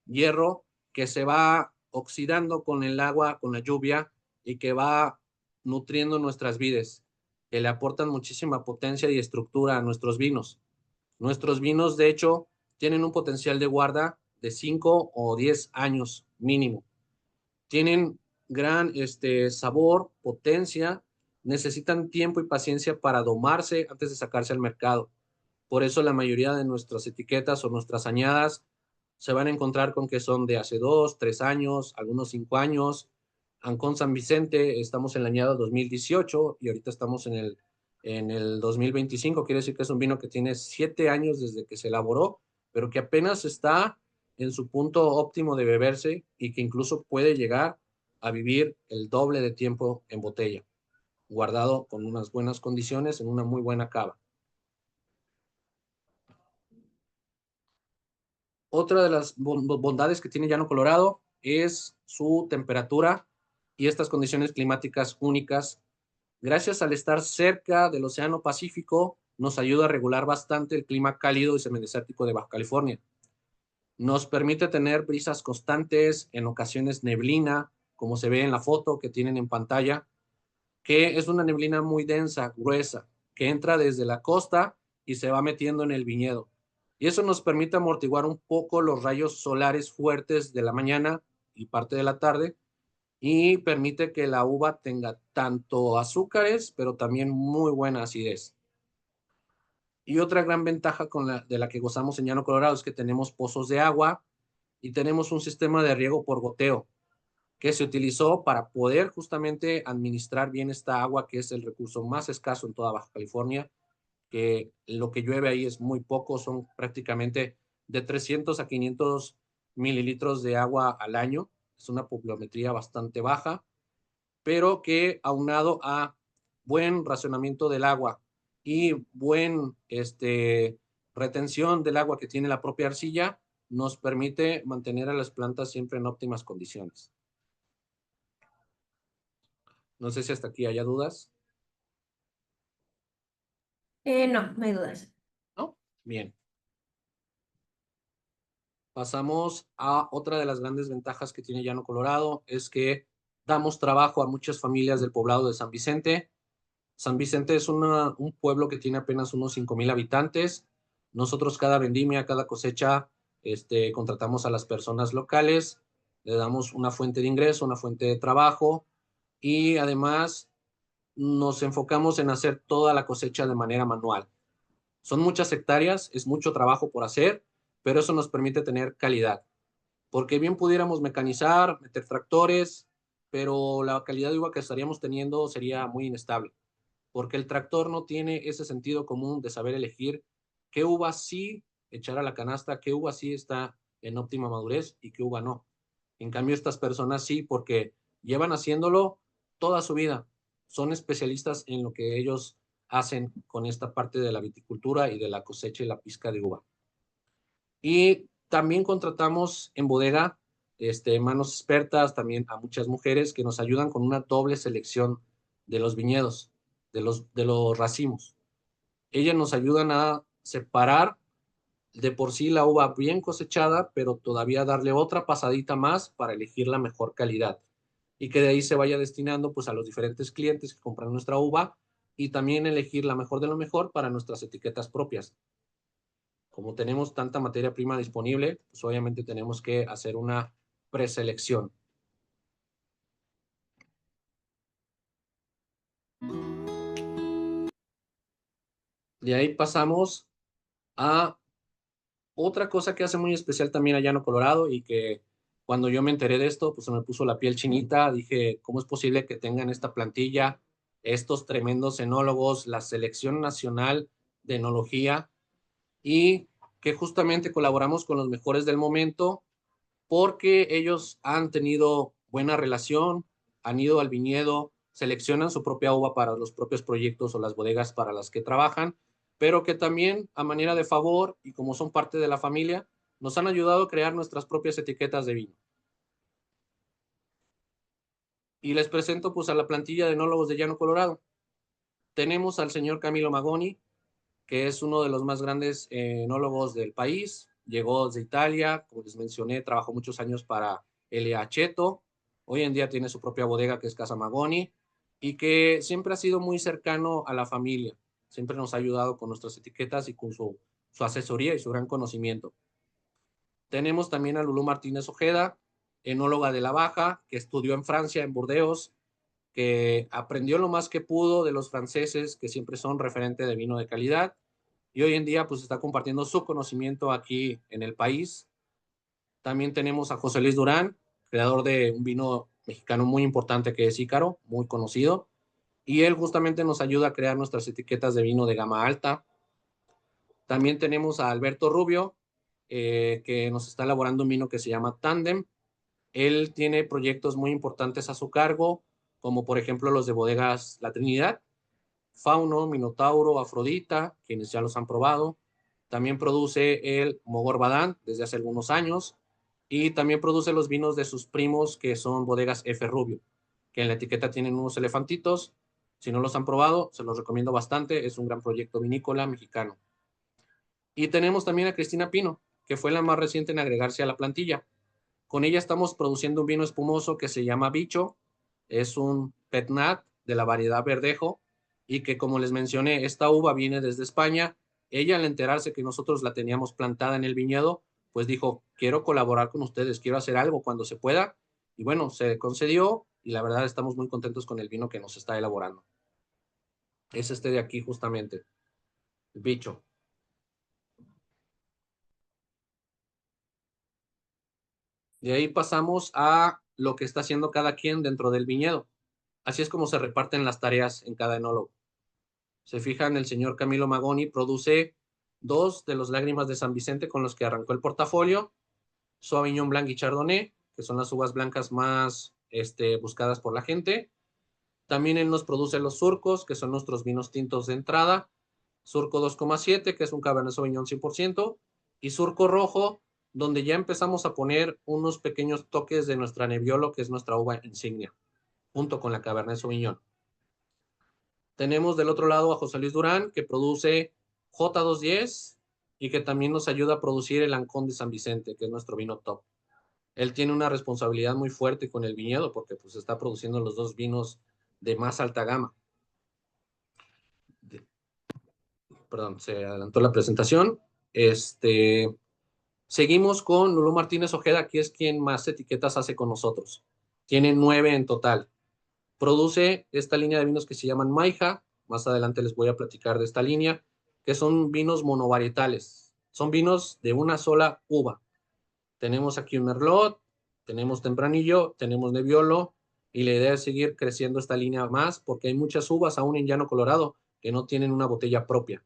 Hierro que se va oxidando con el agua, con la lluvia y que va nutriendo nuestras vides, que le aportan muchísima potencia y estructura a nuestros vinos. Nuestros vinos, de hecho, tienen un potencial de guarda de 5 o 10 años mínimo. Tienen gran sabor, potencia, necesitan tiempo y paciencia para domarse antes de sacarse al mercado. Por eso la mayoría de nuestras etiquetas o nuestras añadas se van a encontrar con que son de hace 2, 3 años, algunos 5 años. Ancón San Vicente, estamos en la añada 2018 y ahorita estamos en el 2025. Quiere decir que es un vino que tiene 7 años desde que se elaboró, pero que apenas está en su punto óptimo de beberse y que incluso puede llegar a vivir el doble de tiempo en botella, guardado con unas buenas condiciones en una muy buena cava. Otra de las bondades que tiene Llano Colorado es su temperatura y estas condiciones climáticas únicas. Gracias al estar cerca del Océano Pacífico, nos ayuda a regular bastante el clima cálido y semidesértico de Baja California. Nos permite tener brisas constantes, en ocasiones neblina, como se ve en la foto que tienen en pantalla, que es una neblina muy densa, gruesa, que entra desde la costa y se va metiendo en el viñedo. Y eso nos permite amortiguar un poco los rayos solares fuertes de la mañana y parte de la tarde y permite que la uva tenga tanto azúcares, pero también muy buena acidez. Y otra gran ventaja de la que gozamos en Llano Colorado es que tenemos pozos de agua y tenemos un sistema de riego por goteo que se utilizó para poder justamente administrar bien esta agua, que es el recurso más escaso en toda Baja California, que lo que llueve ahí es muy poco, son prácticamente de 300 a 500 mililitros de agua al año, es una pluviometría bastante baja, pero que aunado a buen racionamiento del agua y buen retención del agua que tiene la propia arcilla, nos permite mantener a las plantas siempre en óptimas condiciones. No sé si hasta aquí haya dudas. No, no hay dudas. ¿No? Bien. Pasamos a otra de las grandes ventajas que tiene Llano Colorado, es que damos trabajo a muchas familias del poblado de San Vicente. San Vicente es un pueblo que tiene apenas unos 5,000 habitantes. Nosotros cada vendimia, cada cosecha, contratamos a las personas locales, le damos una fuente de ingreso, una fuente de trabajo y además nos enfocamos en hacer toda la cosecha de manera manual. Son muchas hectáreas, es mucho trabajo por hacer, pero eso nos permite tener calidad. Porque bien pudiéramos mecanizar, meter tractores, pero la calidad de uva que estaríamos teniendo sería muy inestable, porque el tractor no tiene ese sentido común de saber elegir qué uva sí echar a la canasta, qué uva sí está en óptima madurez y qué uva no. En cambio, estas personas sí, porque llevan haciéndolo toda su vida. Son especialistas en lo que ellos hacen con esta parte de la viticultura y de la cosecha y la pizca de uva. Y también contratamos en bodega manos expertas, también a muchas mujeres que nos ayudan con una doble selección de los viñedos, de los racimos. Ellas nos ayudan a separar de por sí la uva bien cosechada, pero todavía darle otra pasadita más para elegir la mejor calidad y que de ahí se vaya destinando pues a los diferentes clientes que compran nuestra uva y también elegir la mejor de lo mejor para nuestras etiquetas propias. Como tenemos tanta materia prima disponible, pues obviamente tenemos que hacer una preselección. De ahí pasamos a otra cosa que hace muy especial también a Llano Colorado y que cuando yo me enteré de esto, pues se me puso la piel chinita. Dije, ¿cómo es posible que tengan esta plantilla, estos tremendos enólogos, la Selección Nacional de Enología y que justamente colaboramos con los mejores del momento porque ellos han tenido buena relación, han ido al viñedo, seleccionan su propia uva para los propios proyectos o las bodegas para las que trabajan, pero que también a manera de favor y como son parte de la familia, nos han ayudado a crear nuestras propias etiquetas de vino. Y les presento pues a la plantilla de enólogos de Llano Colorado. Tenemos al señor Camilo Magoni, que es uno de los más grandes enólogos del país. Llegó desde Italia, como les mencioné, trabajó muchos años para L.A. Aceto. Hoy en día tiene su propia bodega que es Casa Magoni y que siempre ha sido muy cercano a la familia. Siempre nos ha ayudado con nuestras etiquetas y con su asesoría y su gran conocimiento. Tenemos también a Lulú Martínez Ojeda, enóloga de la Baja, que estudió en Francia, en Burdeos, que aprendió lo más que pudo de los franceses, que siempre son referente de vino de calidad, y hoy en día pues está compartiendo su conocimiento aquí en el país. También tenemos a José Luis Durán, creador de un vino mexicano muy importante que es Ícaro, muy conocido, y él justamente nos ayuda a crear nuestras etiquetas de vino de gama alta. También tenemos a Alberto Rubio, que nos está elaborando un vino que se llama Tandem. Él tiene proyectos muy importantes a su cargo, como por ejemplo los de bodegas La Trinidad, Fauno, Minotauro, Afrodita, quienes ya los han probado. También produce el Mogor Badán desde hace algunos años y también produce los vinos de sus primos que son bodegas F. Rubio, que en la etiqueta tienen unos elefantitos. Si no los han probado, se los recomiendo bastante. Es un gran proyecto vinícola mexicano. Y tenemos también a Cristina Pino, que fue la más reciente en agregarse a la plantilla. Con ella estamos produciendo un vino espumoso que se llama Bicho. Es un Petnat de la variedad Verdejo y que, como les mencioné, esta uva viene desde España. Ella, al enterarse que nosotros la teníamos plantada en el viñedo, pues dijo, quiero colaborar con ustedes, quiero hacer algo cuando se pueda. Y bueno, se concedió y la verdad estamos muy contentos con el vino que nos está elaborando. Es este de aquí justamente, el Bicho. De ahí pasamos a lo que está haciendo cada quien dentro del viñedo. Así es como se reparten las tareas en cada enólogo. Se fijan, el señor Camilo Magoni produce 2 de los Lágrimas de San Vicente con los que arrancó el portafolio, Sauvignon Blanc y Chardonnay, que son las uvas blancas más buscadas por la gente. También él nos produce los surcos, que son nuestros vinos tintos de entrada, Surco 2,7, que es un Cabernet Sauvignon 100%, y Surco Rojo, donde ya empezamos a poner unos pequeños toques de nuestra Nebbiolo, que es nuestra uva insignia, junto con la Cabernet Sauvignon. Tenemos del otro lado a José Luis Durán, que produce J210 y que también nos ayuda a producir el Ancón de San Vicente, que es nuestro vino top. Él tiene una responsabilidad muy fuerte con el viñedo porque pues está produciendo los 2 vinos de más alta gama. Perdón, se adelantó la presentación. Seguimos con Lulú Martínez Ojeda, que es quien más etiquetas hace con nosotros. Tiene 9 en total. Produce esta línea de vinos que se llaman Maija. Más adelante les voy a platicar de esta línea, que son vinos monovarietales. Son vinos de una sola uva. Tenemos aquí un Merlot, tenemos Tempranillo, tenemos Nebbiolo, y la idea es seguir creciendo esta línea más porque hay muchas uvas aún en Llano Colorado que no tienen una botella propia.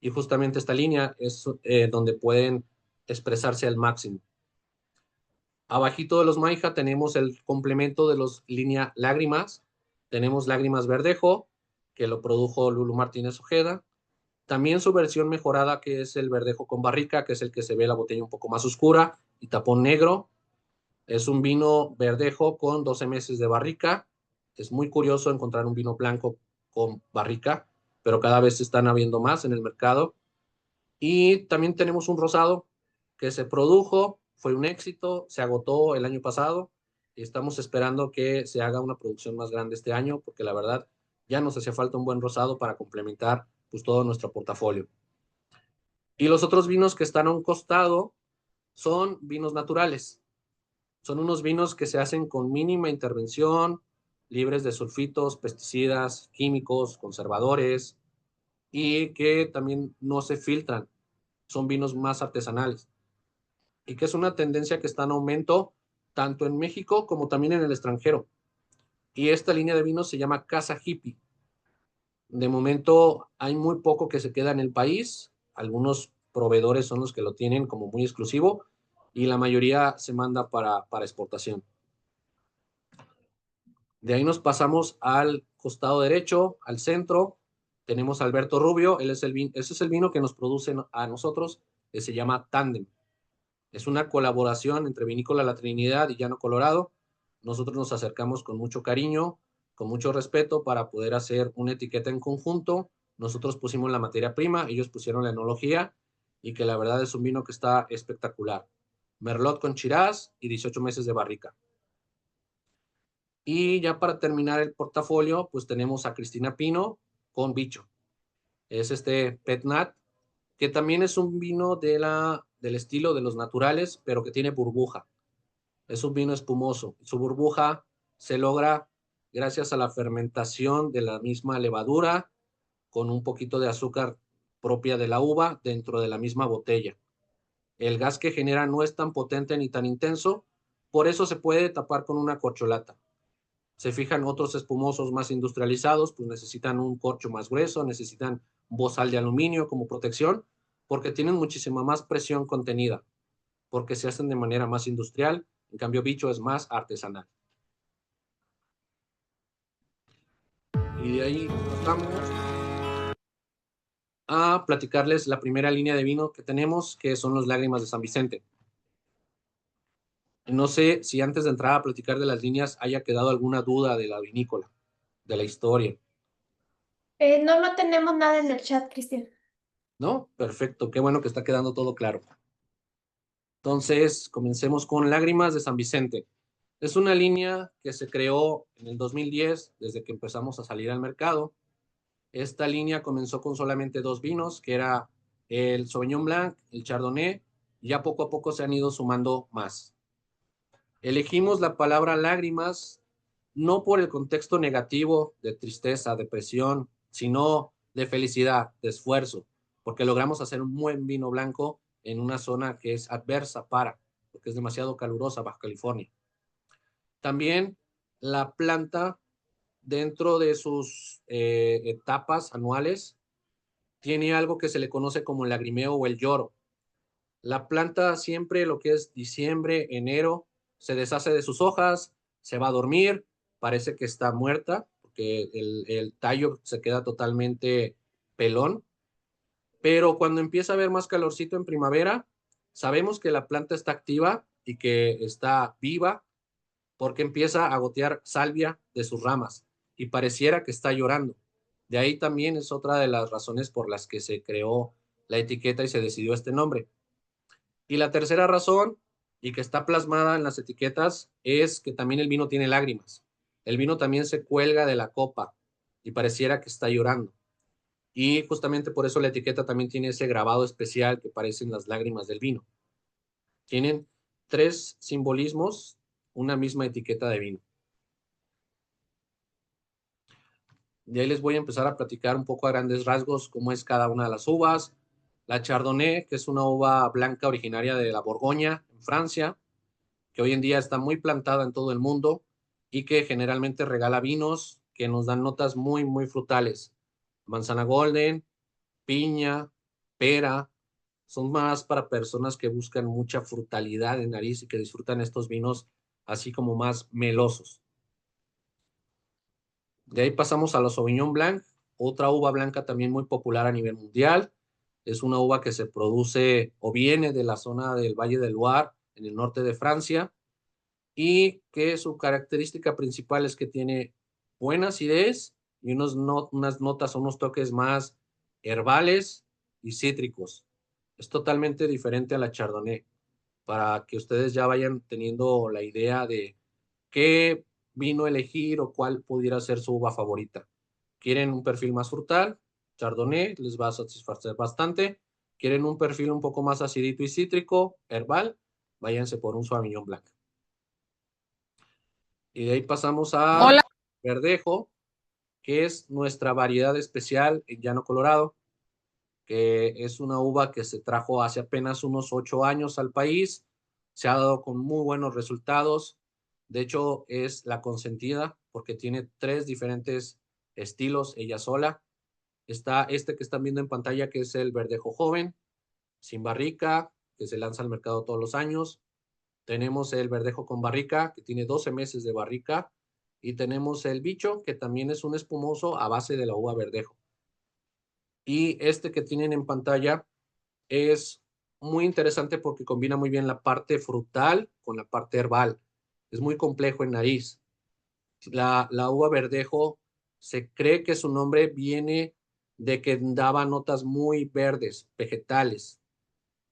Y justamente esta línea es donde pueden expresarse al máximo. Abajito de los Maija tenemos el complemento de los línea Lágrimas. Tenemos Lágrimas Verdejo, que lo produjo Lulú Martínez Ojeda. También su versión mejorada, que es el Verdejo con barrica, que es el que se ve la botella un poco más oscura y tapón negro. Es un vino verdejo con 12 meses de barrica. Es muy curioso encontrar un vino blanco con barrica, pero cada vez se están habiendo más en el mercado. Y también tenemos un rosado que se produjo, fue un éxito, se agotó el año pasado y estamos esperando que se haga una producción más grande este año porque la verdad ya nos hacía falta un buen rosado para complementar pues todo nuestro portafolio. Y los otros vinos que están a un costado son vinos naturales. Son unos vinos que se hacen con mínima intervención, libres de sulfitos, pesticidas, químicos, conservadores y que también no se filtran. Son vinos más artesanales y que es una tendencia que está en aumento tanto en México como también en el extranjero. Y esta línea de vinos se llama Casa Hippie. De momento hay muy poco que se queda en el país, algunos proveedores son los que lo tienen como muy exclusivo y la mayoría se manda para exportación. De ahí nos pasamos al costado derecho, al centro, tenemos a Alberto Rubio, ese es el vino que nos produce a nosotros, que se llama Tandem. Es una colaboración entre Vinícola La Trinidad y Llano Colorado. Nosotros nos acercamos con mucho cariño, con mucho respeto para poder hacer una etiqueta en conjunto. Nosotros pusimos la materia prima, ellos pusieron la enología y que la verdad es un vino que está espectacular. Merlot con Shiraz y 18 meses de barrica. Y ya para terminar el portafolio, pues tenemos a Cristina Pino con Bicho. Es Pet Nat, que también es un vino del estilo de los naturales, pero que tiene burbuja. Es un vino espumoso. Su burbuja se logra gracias a la fermentación de la misma levadura con un poquito de azúcar propia de la uva dentro de la misma botella. El gas que genera no es tan potente ni tan intenso, por eso se puede tapar con una corcholata. Se fijan otros espumosos más industrializados, pues necesitan un corcho más grueso, necesitan bozal de aluminio como protección, porque tienen muchísima más presión contenida, porque se hacen de manera más industrial, en cambio Bicho es más artesanal. Y de ahí pasamos a platicarles la primera línea de vino que tenemos, que son los Lágrimas de San Vicente. No sé si antes de entrar a platicar de las líneas haya quedado alguna duda de la vinícola, de la historia. No tenemos nada en el chat, Cristian. ¿No? Perfecto, qué bueno que está quedando todo claro. Entonces, comencemos con Lágrimas de San Vicente. Es una línea que se creó en el 2010, desde que empezamos a salir al mercado. Esta línea comenzó con solamente 2 vinos, que era el Sauvignon Blanc, el Chardonnay, y ya poco a poco se han ido sumando más. Elegimos la palabra lágrimas no por el contexto negativo de tristeza, depresión, sino de felicidad, de esfuerzo, porque logramos hacer un buen vino blanco en una zona que es adversa para. porque es demasiado calurosa Baja California. También la planta, dentro de sus etapas anuales, tiene algo que se le conoce como el lagrimeo o el lloro. La planta siempre, lo que es diciembre, enero, se deshace de sus hojas, se va a dormir, parece que está muerta, porque el tallo se queda totalmente pelón. Pero cuando empieza a haber más calorcito en primavera, sabemos que la planta está activa y que está viva, porque empieza a gotear salvia de sus ramas y pareciera que está llorando. De ahí también es otra de las razones por las que se creó la etiqueta y se decidió este nombre. Y la tercera razón, y que está plasmada en las etiquetas, es que también el vino tiene lágrimas. El vino también se cuelga de la copa y pareciera que está llorando. Y justamente por eso la etiqueta también tiene ese grabado especial que parecen las lágrimas del vino. Tienen 3 simbolismos, una misma etiqueta de vino. De ahí les voy a empezar a platicar un poco a grandes rasgos cómo es cada una de las uvas. La Chardonnay, que es una uva blanca originaria de la Borgoña, en Francia, que hoy en día está muy plantada en todo el mundo y que generalmente regala vinos que nos dan notas muy, muy frutales. Manzana golden, piña, pera, son más para personas que buscan mucha frutalidad en nariz y que disfrutan estos vinos así como más melosos. De ahí pasamos a la Sauvignon Blanc, otra uva blanca también muy popular a nivel mundial. Es una uva que se produce o viene de la zona del Valle del Loire, en el norte de Francia, y que su característica principal es que tiene buena acidez y unas notas o unos toques más herbales y cítricos. Es totalmente diferente a la Chardonnay, para que ustedes ya vayan teniendo la idea de qué vino elegir o cuál pudiera ser su uva favorita. ¿Quieren un perfil más frutal? Chardonnay les va a satisfacer bastante. ¿Quieren un perfil un poco más acidito y cítrico, herbal? Váyanse por un Sauvignon Blanc. Y de ahí pasamos a Hola. Verdejo, que es nuestra variedad especial en Llano Colorado, que es una uva que se trajo hace apenas unos 8 años al país. Se ha dado con muy buenos resultados. De hecho, es la consentida porque tiene 3 diferentes estilos ella sola. Está este que están viendo en pantalla, que es el Verdejo Joven, sin barrica, que se lanza al mercado todos los años. Tenemos el Verdejo con barrica, que tiene 12 meses de barrica. Y tenemos el Bicho, que también es un espumoso a base de la uva Verdejo. Y este que tienen en pantalla es muy interesante porque combina muy bien la parte frutal con la parte herbal. Es muy complejo en nariz. La uva Verdejo se cree que su nombre viene de que daba notas muy verdes, vegetales,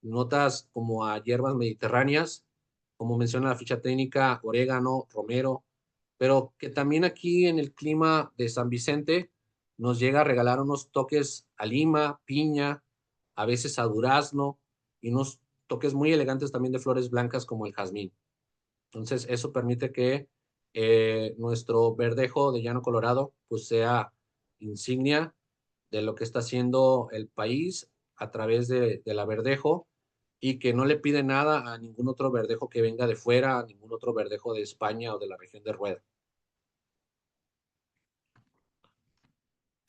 notas como a hierbas mediterráneas, como menciona la ficha técnica, orégano, romero, pero que también aquí en el clima de San Vicente nos llega a regalar unos toques a lima, piña, a veces a durazno y unos toques muy elegantes también de flores blancas como el jazmín. Entonces eso permite que nuestro verdejo de Llano Colorado pues sea insignia de lo que está haciendo el país a través de la verdejo y que no le pide nada a ningún otro verdejo que venga de fuera, a ningún otro verdejo de España o de la región de Rueda.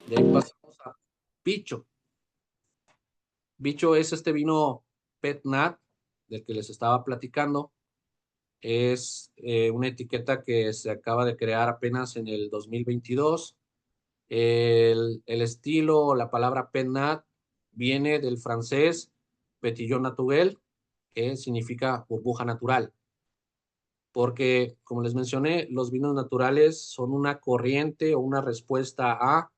De ahí pasamos a Bicho. Bicho es este vino Pet Nat del que les estaba platicando. Es una etiqueta que se acaba de crear apenas en el 2022. El estilo, la palabra Pet Nat viene del francés Petillon Naturel, que significa burbuja natural. Porque, como les mencioné, los vinos naturales son una corriente o una respuesta a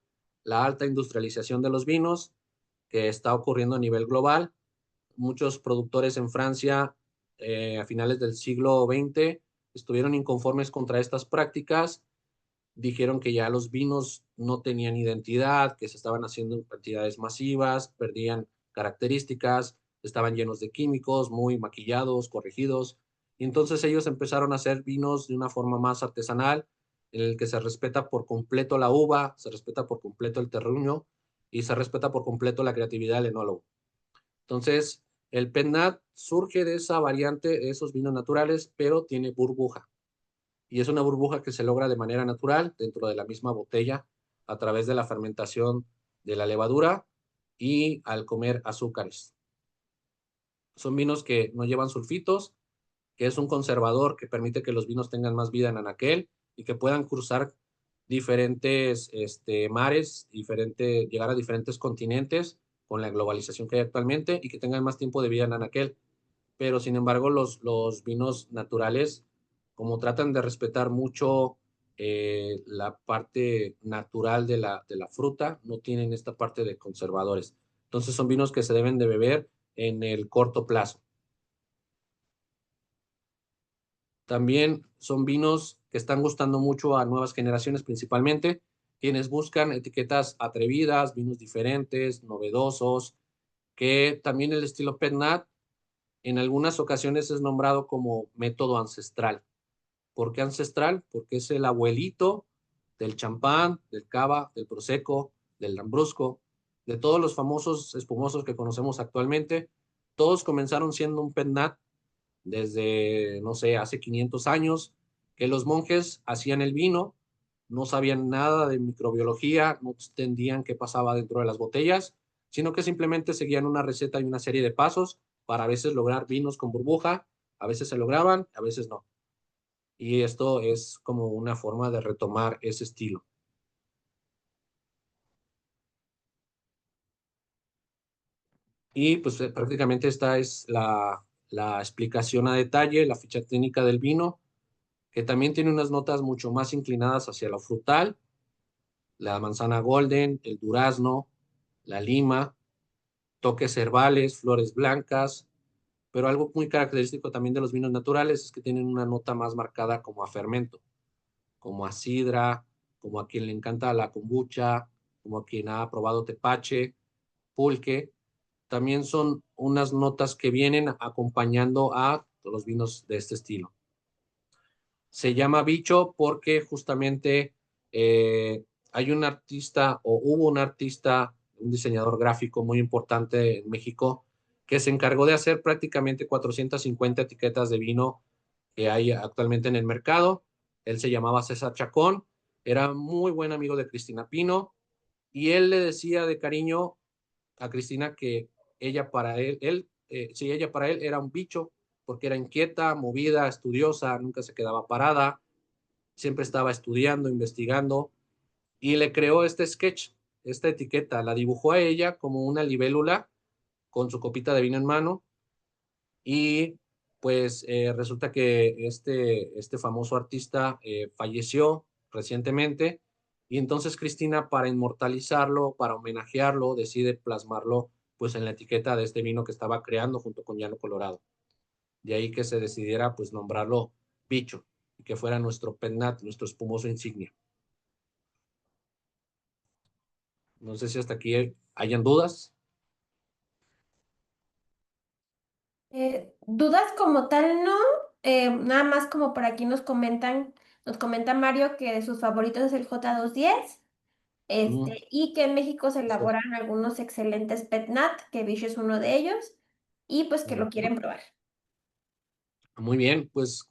la alta industrialización de los vinos que está ocurriendo a nivel global. Muchos productores en Francia a finales del siglo XX estuvieron inconformes contra estas prácticas, dijeron que ya los vinos no tenían identidad, que se estaban haciendo en cantidades masivas, perdían características, estaban llenos de químicos, muy maquillados, corregidos. Y entonces ellos empezaron a hacer vinos de una forma más artesanal, en el que se respeta por completo la uva, se respeta por completo el terruño y se respeta por completo la creatividad del enólogo. Entonces, El Pet-Nat surge de esa variante de esos vinos naturales, pero tiene burbuja. Y es una burbuja que se logra de manera natural dentro de la misma botella a través de la fermentación de la levadura y al comer azúcares. Son vinos que no llevan sulfitos, que es un conservador que permite que los vinos tengan más vida en anaquel y que puedan cruzar diferentes mares, llegar a diferentes continentes con la globalización que hay actualmente y que tengan más tiempo de vida en anaquel. Pero sin embargo los vinos naturales, como tratan de respetar mucho la parte natural de la fruta, no tienen esta parte de conservadores. Entonces son vinos que se deben de beber en el corto plazo. También son vinos que están gustando mucho a nuevas generaciones, principalmente quienes buscan etiquetas atrevidas, vinos diferentes, novedosos, que también el estilo Pet-Nat en algunas ocasiones es nombrado como método ancestral. ¿Por qué ancestral? Porque es el abuelito del champán, del cava, del prosecco, del lambrusco, de todos los famosos espumosos que conocemos actualmente. Todos comenzaron siendo un Pet-Nat desde, no sé, hace 500 años, que los monjes hacían el vino, no sabían nada de microbiología, no entendían qué pasaba dentro de las botellas, sino que simplemente seguían una receta y una serie de pasos para a veces lograr vinos con burbuja, a veces se lograban, a veces no. Y esto es como una forma de retomar ese estilo. Y pues prácticamente esta es la explicación a detalle, la ficha técnica del vino, que también tiene unas notas mucho más inclinadas hacia lo frutal, la manzana golden, el durazno, la lima, toques herbales, flores blancas, pero algo muy característico también de los vinos naturales es que tienen una nota más marcada como a fermento, como a sidra, como a quien le encanta la kombucha, como a quien ha probado tepache, pulque. También son unas notas que vienen acompañando a los vinos de este estilo. Se llama bicho porque justamente hay un artista o hubo un artista, un diseñador gráfico muy importante en México que se encargó de hacer prácticamente 450 etiquetas de vino que hay actualmente en el mercado. Él se llamaba César Chacón, era muy buen amigo de Cristina Pino y él le decía de cariño a Cristina que ella para sí, ella para él era un bicho porque era inquieta, movida, estudiosa, nunca se quedaba parada, siempre estaba estudiando, investigando, y le creó este sketch, esta etiqueta, la dibujó a ella como una libélula con su copita de vino en mano, y pues resulta que este famoso artista falleció recientemente, y entonces Cristina, para inmortalizarlo, para homenajearlo, decide plasmarlo pues en la etiqueta de este vino que estaba creando junto con Llano Colorado. De ahí que se decidiera pues nombrarlo Bicho y que fuera nuestro Pet-Nat, nuestro espumoso insignia. No sé si hasta aquí hayan dudas. Dudas como tal, no. Nada más como por aquí nos comenta Mario que de sus favoritos es el J210, y que en México se elaboran algunos excelentes Petnat, que Bish es uno de ellos, y pues que lo quieren probar. Muy bien, pues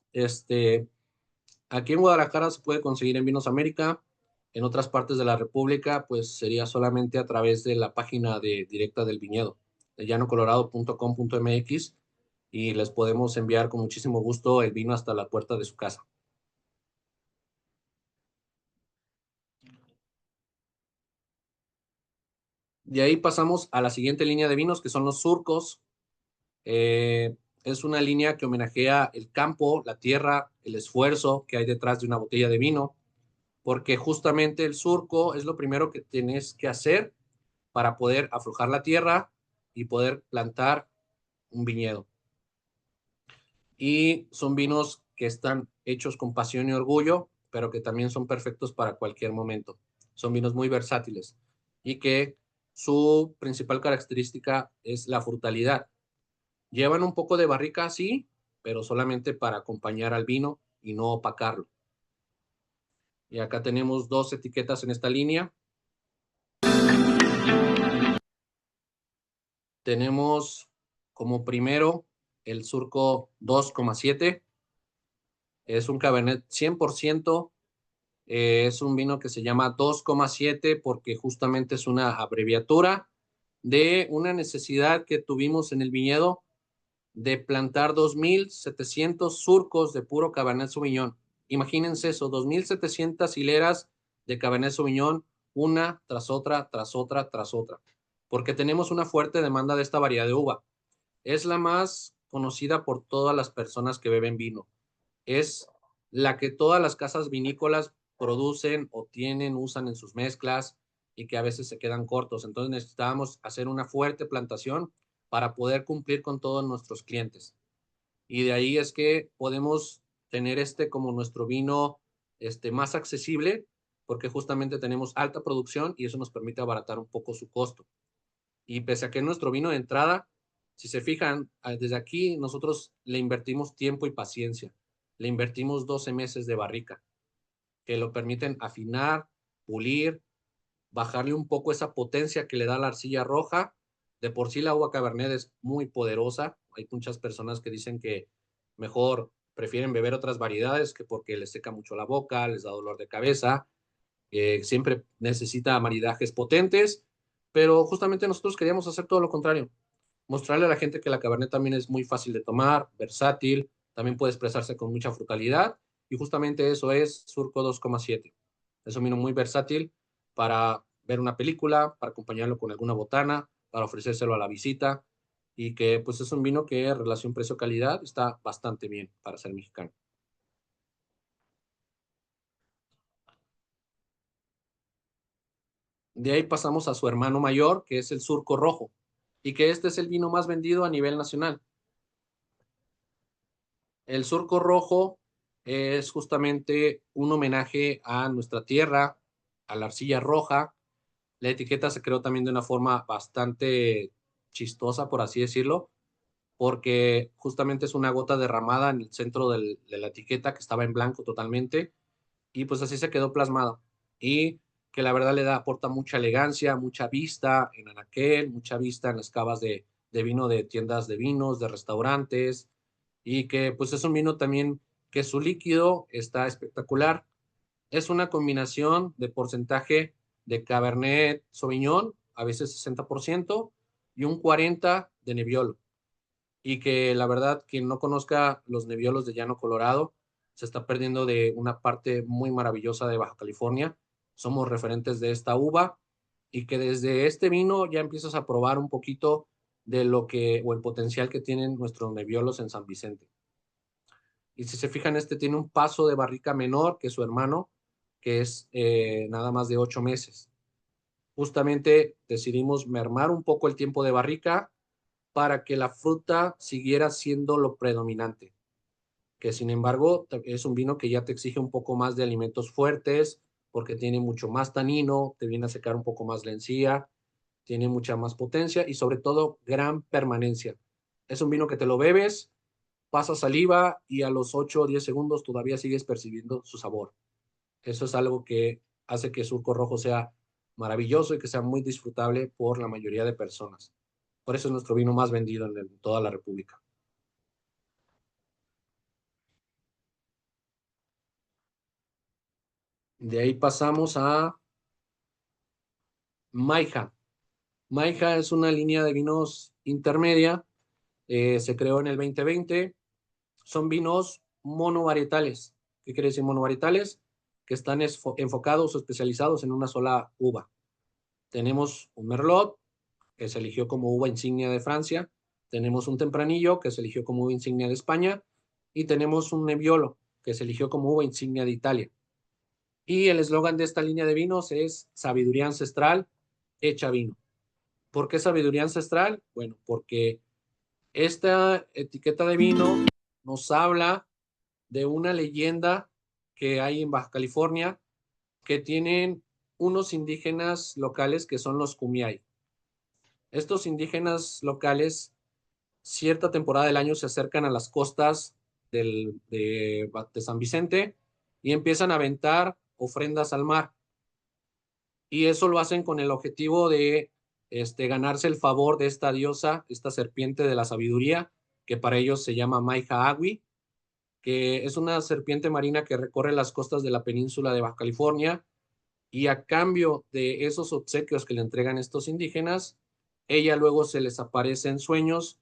aquí en Guadalajara se puede conseguir en Vinos América. En otras partes de la República, pues sería solamente a través de la página directa del viñedo, de llanocolorado.com.mx, y les podemos enviar con muchísimo gusto el vino hasta la puerta de su casa. De ahí pasamos a la siguiente línea de vinos, que son los surcos. Es una línea que homenajea el campo, la tierra, el esfuerzo que hay detrás de una botella de vino, porque justamente el surco es lo primero que tienes que hacer para poder aflojar la tierra y poder plantar un viñedo. Y son vinos que están hechos con pasión y orgullo, pero que también son perfectos para cualquier momento. Son vinos muy versátiles y que su principal característica es la frutalidad. Llevan un poco de barrica, sí, pero solamente para acompañar al vino y no opacarlo. Y acá tenemos dos etiquetas en esta línea. Tenemos como primero el Surco 2,7. Es un Cabernet 100%. Es un vino que se llama 2,7 porque justamente es una abreviatura de una necesidad que tuvimos en el viñedo de plantar 2,700 surcos de puro Cabernet Sauvignon. Imagínense eso, 2,700 hileras de Cabernet Sauvignon, una tras otra, tras otra, tras otra, porque tenemos una fuerte demanda de esta variedad de uva. Es la más conocida por todas las personas que beben vino. Es la que todas las casas vinícolas producen o tienen, usan en sus mezclas y que a veces se quedan cortos. Entonces necesitábamos hacer una fuerte plantación para poder cumplir con todos nuestros clientes. Y de ahí es que podemos tener como nuestro vino más accesible, porque justamente tenemos alta producción y eso nos permite abaratar un poco su costo. Y pese a que nuestro vino de entrada, si se fijan, desde aquí nosotros le invertimos tiempo y paciencia. Le invertimos 12 meses de barrica, que lo permiten afinar, pulir, bajarle un poco esa potencia que le da la arcilla roja. De por sí la uva Cabernet es muy poderosa. Hay muchas personas que dicen que mejor prefieren beber otras variedades que porque les seca mucho la boca, les da dolor de cabeza. Siempre necesita maridajes potentes, pero justamente nosotros queríamos hacer todo lo contrario. Mostrarle a la gente que la Cabernet también es muy fácil de tomar, versátil, también puede expresarse con mucha frutalidad y justamente eso es Surco 2,7. Es un vino muy versátil para ver una película, para acompañarlo con alguna botana, para ofrecérselo a la visita y que pues es un vino que en relación precio-calidad está bastante bien para ser mexicano. De ahí pasamos a su hermano mayor, que es el Surco Rojo, y que este es el vino más vendido a nivel nacional. El Surco Rojo es justamente un homenaje a nuestra tierra, a la arcilla roja. La etiqueta se creó también de una forma bastante chistosa, por así decirlo, porque justamente es una gota derramada en el centro de la etiqueta que estaba en blanco totalmente, y pues así se quedó plasmada. Y que la verdad aporta mucha elegancia, mucha vista en anaquel, mucha vista en las cavas de vino de tiendas de vinos, de restaurantes, y que pues es un vino también que su líquido está espectacular. Es una combinación de porcentaje de Cabernet Sauvignon, a veces 60%, y un 40% de Nebbiolo. Y que la verdad, quien no conozca los Nebbiolos de Llano Colorado, se está perdiendo de una parte muy maravillosa de Baja California. Somos referentes de esta uva y que desde este vino ya empiezas a probar un poquito de lo que, o el potencial que tienen nuestros Nebbiolos en San Vicente. Y si se fijan, este tiene un paso de barrica menor que su hermano, que es nada más de 8 meses. Justamente decidimos mermar un poco el tiempo de barrica para que la fruta siguiera siendo lo predominante, que sin embargo es un vino que ya te exige un poco más de alimentos fuertes, porque tiene mucho más tanino, te viene a secar un poco más la encía, tiene mucha más potencia y sobre todo gran permanencia. Es un vino que te lo bebes, pasa saliva y a los 8 o 10 segundos todavía sigues percibiendo su sabor. Eso es algo que hace que Surco Rojo sea maravilloso y que sea muy disfrutable por la mayoría de personas. Por eso es nuestro vino más vendido en toda la República. De ahí pasamos a Maija. Maija es una línea de vinos intermedia. Se creó en el 2020. Son vinos monovarietales. ¿Qué quiere decir monovarietales? Que están enfocados o especializados en una sola uva. Tenemos un Merlot, que se eligió como uva insignia de Francia. Tenemos un Tempranillo, que se eligió como uva insignia de España. Y tenemos un Nebbiolo, que se eligió como uva insignia de Italia. Y el eslogan de esta línea de vinos es sabiduría ancestral hecha vino. ¿Por qué sabiduría ancestral? Bueno, porque esta etiqueta de vino nos habla de una leyenda que hay en Baja California que tienen unos indígenas locales que son los Kumiai. Estos indígenas locales, cierta temporada del año se acercan a las costas de San Vicente y empiezan a aventar ofrendas al mar. Y eso lo hacen con el objetivo de ganarse el favor de esta diosa, esta serpiente de la sabiduría, que para ellos se llama Maija-Agui, que es una serpiente marina que recorre las costas de la península de Baja California, y a cambio de esos obsequios que le entregan estos indígenas, ella luego se les aparece en sueños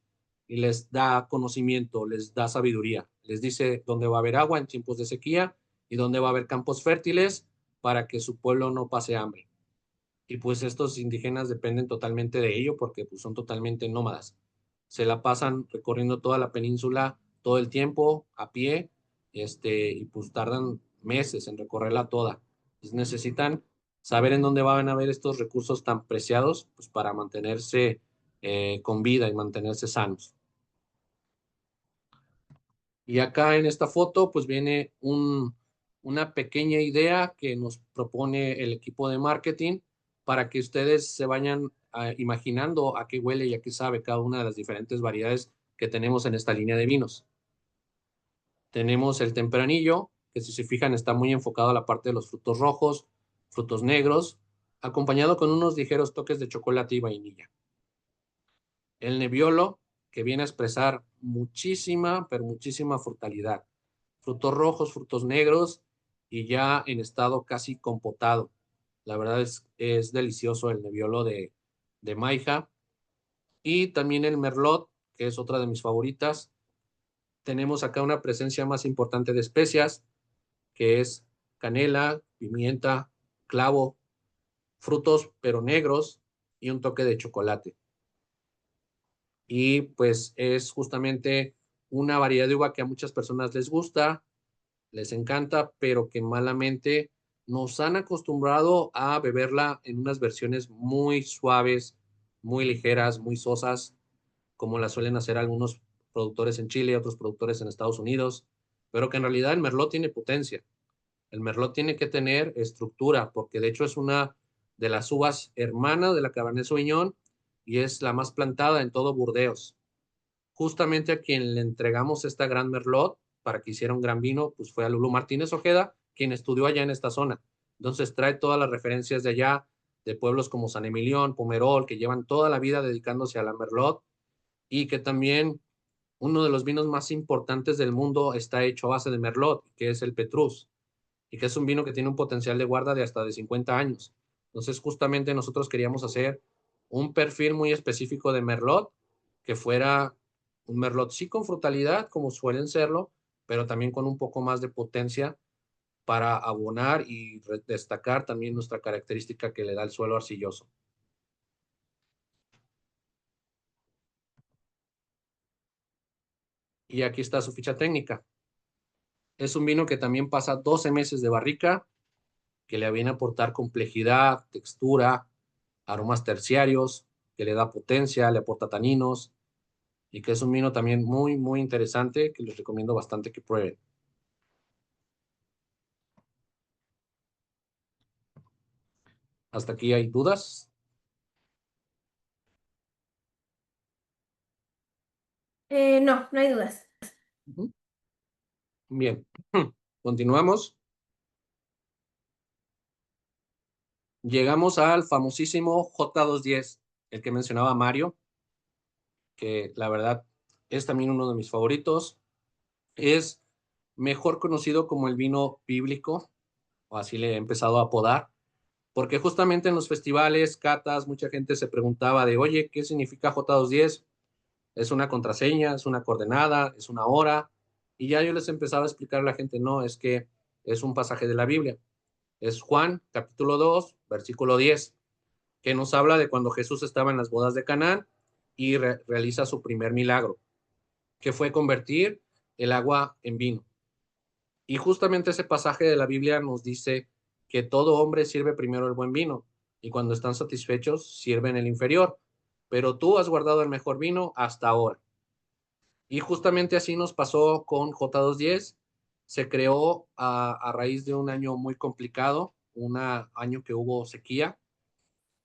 y les da conocimiento, les da sabiduría, les dice dónde va a haber agua en tiempos de sequía y dónde va a haber campos fértiles para que su pueblo no pase hambre. Y pues estos indígenas dependen totalmente de ello porque pues, son totalmente nómadas. Se la pasan recorriendo toda la península todo el tiempo a pie, y pues tardan meses en recorrerla toda. Entonces necesitan saber en dónde van a haber estos recursos tan preciados pues, para mantenerse con vida y mantenerse sanos. Y acá en esta foto pues viene una pequeña idea que nos propone el equipo de marketing para que ustedes se vayan imaginando a qué huele y a qué sabe cada una de las diferentes variedades que tenemos en esta línea de vinos. Tenemos el Tempranillo, que si se fijan está muy enfocado a la parte de los frutos rojos, frutos negros, acompañado con unos ligeros toques de chocolate y vainilla. El Nebbiolo, que viene a expresar muchísima, pero muchísima frutalidad. Frutos rojos, frutos negros y ya en estado casi compotado. La verdad es delicioso el Nebbiolo de Maija. Y también el Merlot, que es otra de mis favoritas. Tenemos acá una presencia más importante de especias, que es canela, pimienta, clavo, frutos pero negros y un toque de chocolate. Y pues es justamente una variedad de uva que a muchas personas les gusta, les encanta, pero que malamente nos han acostumbrado a beberla en unas versiones muy suaves, muy ligeras, muy sosas, como la suelen hacer algunos productores en Chile y otros productores en Estados Unidos, pero que en realidad el Merlot tiene potencia. El Merlot tiene que tener estructura, porque de hecho es una de las uvas hermanas de la Cabernet Sauvignon y es la más plantada en todo Burdeos. Justamente a quien le entregamos esta gran Merlot para que hiciera un gran vino, pues fue a Lulú Martínez Ojeda, quien estudió allá en esta zona. Entonces trae todas las referencias de allá, de pueblos como San Emilión, Pomerol, que llevan toda la vida dedicándose a la Merlot y que también uno de los vinos más importantes del mundo está hecho a base de Merlot, que es el Petrus, y que es un vino que tiene un potencial de guarda de hasta de 50 años. Entonces, justamente nosotros queríamos hacer un perfil muy específico de Merlot, que fuera un Merlot sí con frutalidad, como suelen serlo, pero también con un poco más de potencia para abonar y destacar también nuestra característica que le da el suelo arcilloso. Y aquí está su ficha técnica. Es un vino que también pasa 12 meses de barrica, que le viene a aportar complejidad, textura, aromas terciarios, que le da potencia, le aporta taninos y que es un vino también muy, muy interesante que les recomiendo bastante que prueben. ¿Hasta aquí hay dudas? No, no hay dudas. Bien, continuamos. Llegamos al famosísimo J210, el que mencionaba Mario, que la verdad es también uno de mis favoritos. Es mejor conocido como el vino bíblico, o así le he empezado a apodar, porque justamente en los festivales, catas, mucha gente se preguntaba de, oye, ¿qué significa J210? ¿Es una contraseña? ¿Es una coordenada? ¿Es una hora? Y ya yo les empezaba a explicar a la gente, no, es que es un pasaje de la Biblia. Es Juan, capítulo 2, versículo 10, que nos habla de cuando Jesús estaba en las bodas de Canaán y realiza su primer milagro, que fue convertir el agua en vino. Y justamente ese pasaje de la Biblia nos dice que todo hombre sirve primero el buen vino y cuando están satisfechos sirven el inferior, pero tú has guardado el mejor vino hasta ahora. Y justamente así nos pasó con J210. Se creó a raíz de un año muy complicado, un año que hubo sequía,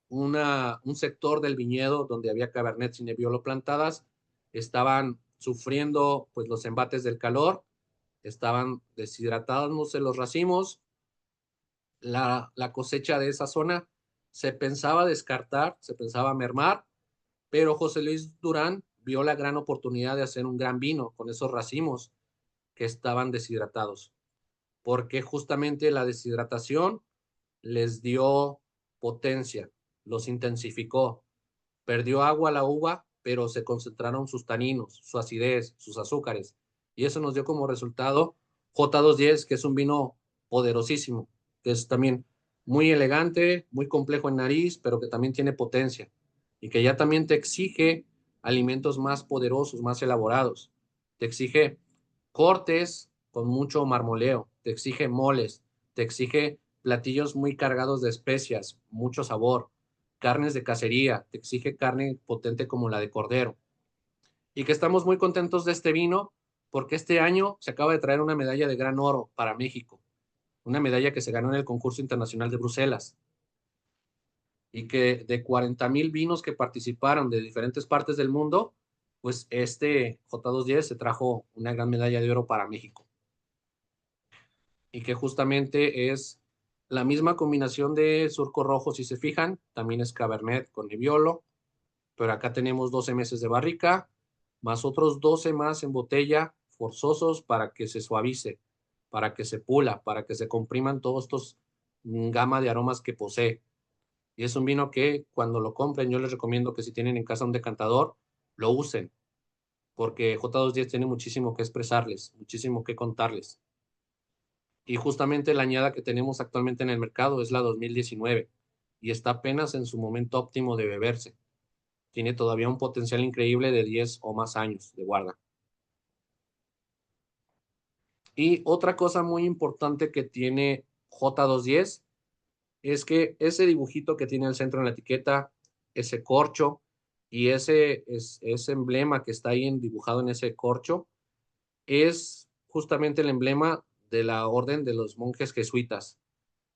un sector del viñedo donde había Cabernet y Nebbiolo plantadas, estaban sufriendo pues los embates del calor, estaban deshidratándose los racimos, la cosecha de esa zona se pensaba descartar, se pensaba mermar, pero José Luis Durán vio la gran oportunidad de hacer un gran vino con esos racimos que estaban deshidratados, porque justamente la deshidratación les dio potencia, los intensificó, perdió agua la uva, pero se concentraron sus taninos, su acidez, sus azúcares, y eso nos dio como resultado J210, que es un vino poderosísimo, que es también muy elegante, muy complejo en nariz, pero que también tiene potencia, y que ya también te exige alimentos más poderosos, más elaborados. Te exige cortes con mucho marmoleo, te exige moles, te exige platillos muy cargados de especias, mucho sabor, carnes de cacería, te exige carne potente como la de cordero. Y que estamos muy contentos de este vino porque este año se acaba de traer una medalla de gran oro para México, una medalla que se ganó en el concurso internacional de Bruselas, y que de 40,000 vinos que participaron de diferentes partes del mundo, pues este J210 se trajo una gran medalla de oro para México. Y que justamente es la misma combinación de Surco Rojo, si se fijan, también es Cabernet con Nebbiolo, pero acá tenemos 12 meses de barrica, más otros 12 más en botella, forzosos para que se suavice, para que se pula, para que se compriman todos estos gama de aromas que posee. Y es un vino que cuando lo compren, yo les recomiendo que si tienen en casa un decantador, lo usen, porque J210 tiene muchísimo que expresarles, muchísimo que contarles. Y justamente la añada que tenemos actualmente en el mercado es la 2019 y está apenas en su momento óptimo de beberse. Tiene todavía un potencial increíble de 10 o más años de guarda. Y otra cosa muy importante que tiene J210 es que ese dibujito que tiene al centro en la etiqueta, ese corcho y ese emblema que está ahí dibujado en ese corcho, es justamente el emblema de la orden de los monjes jesuitas.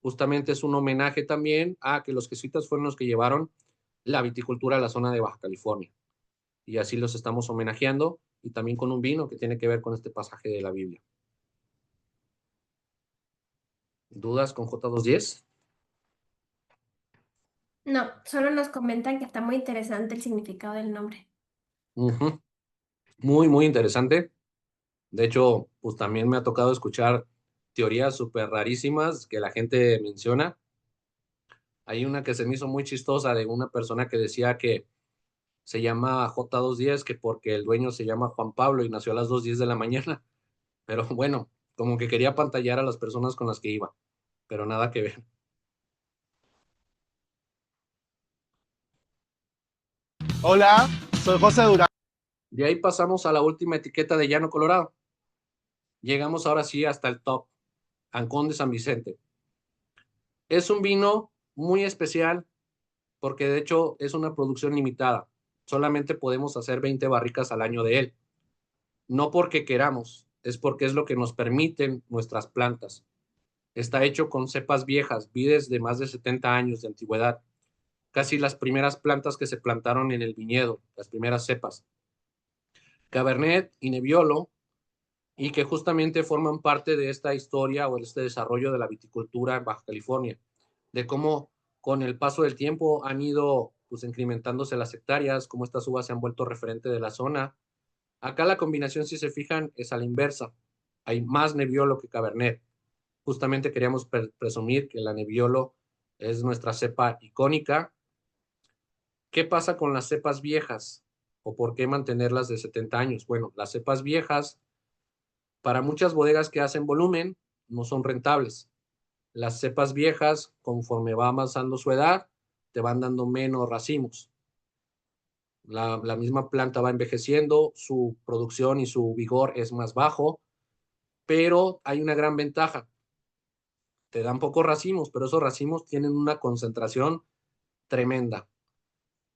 Justamente es un homenaje también a que los jesuitas fueron los que llevaron la viticultura a la zona de Baja California. Y así los estamos homenajeando, y también con un vino que tiene que ver con este pasaje de la Biblia. ¿Dudas con J210? No, solo nos comentan que está muy interesante el significado del nombre. Muy, muy interesante. De hecho, pues también me ha tocado escuchar teorías súper rarísimas que la gente menciona. Hay una que se me hizo muy chistosa de una persona que decía que se llama J210, que porque el dueño se llama Juan Pablo y nació a las 2:10 de la mañana. Pero bueno, como que quería apantallar a las personas con las que iba, pero nada que ver. Hola, soy José Durán. De ahí pasamos a la última etiqueta de Llano Colorado. Llegamos ahora sí hasta el top, Ancón de San Vicente. Es un vino muy especial porque de hecho es una producción limitada. Solamente podemos hacer 20 barricas al año de él. No porque queramos, es porque es lo que nos permiten nuestras plantas. Está hecho con cepas viejas, vides de más de 70 años de antigüedad. Casi las primeras plantas que se plantaron en el viñedo, las primeras cepas. Cabernet y Nebbiolo, y que justamente forman parte de esta historia o de este desarrollo de la viticultura en Baja California, de cómo con el paso del tiempo han ido pues incrementándose las hectáreas, cómo estas uvas se han vuelto referente de la zona. Acá la combinación, si se fijan, es a la inversa. Hay más Nebbiolo que Cabernet. Justamente queríamos presumir que la Nebbiolo es nuestra cepa icónica. ¿Qué pasa con las cepas viejas? ¿O por qué mantenerlas de 70 años? Bueno, las cepas viejas, para muchas bodegas que hacen volumen, no son rentables. Las cepas viejas, conforme va avanzando su edad, te van dando menos racimos. La misma planta va envejeciendo, su producción y su vigor es más bajo, pero hay una gran ventaja. Te dan pocos racimos, pero esos racimos tienen una concentración tremenda,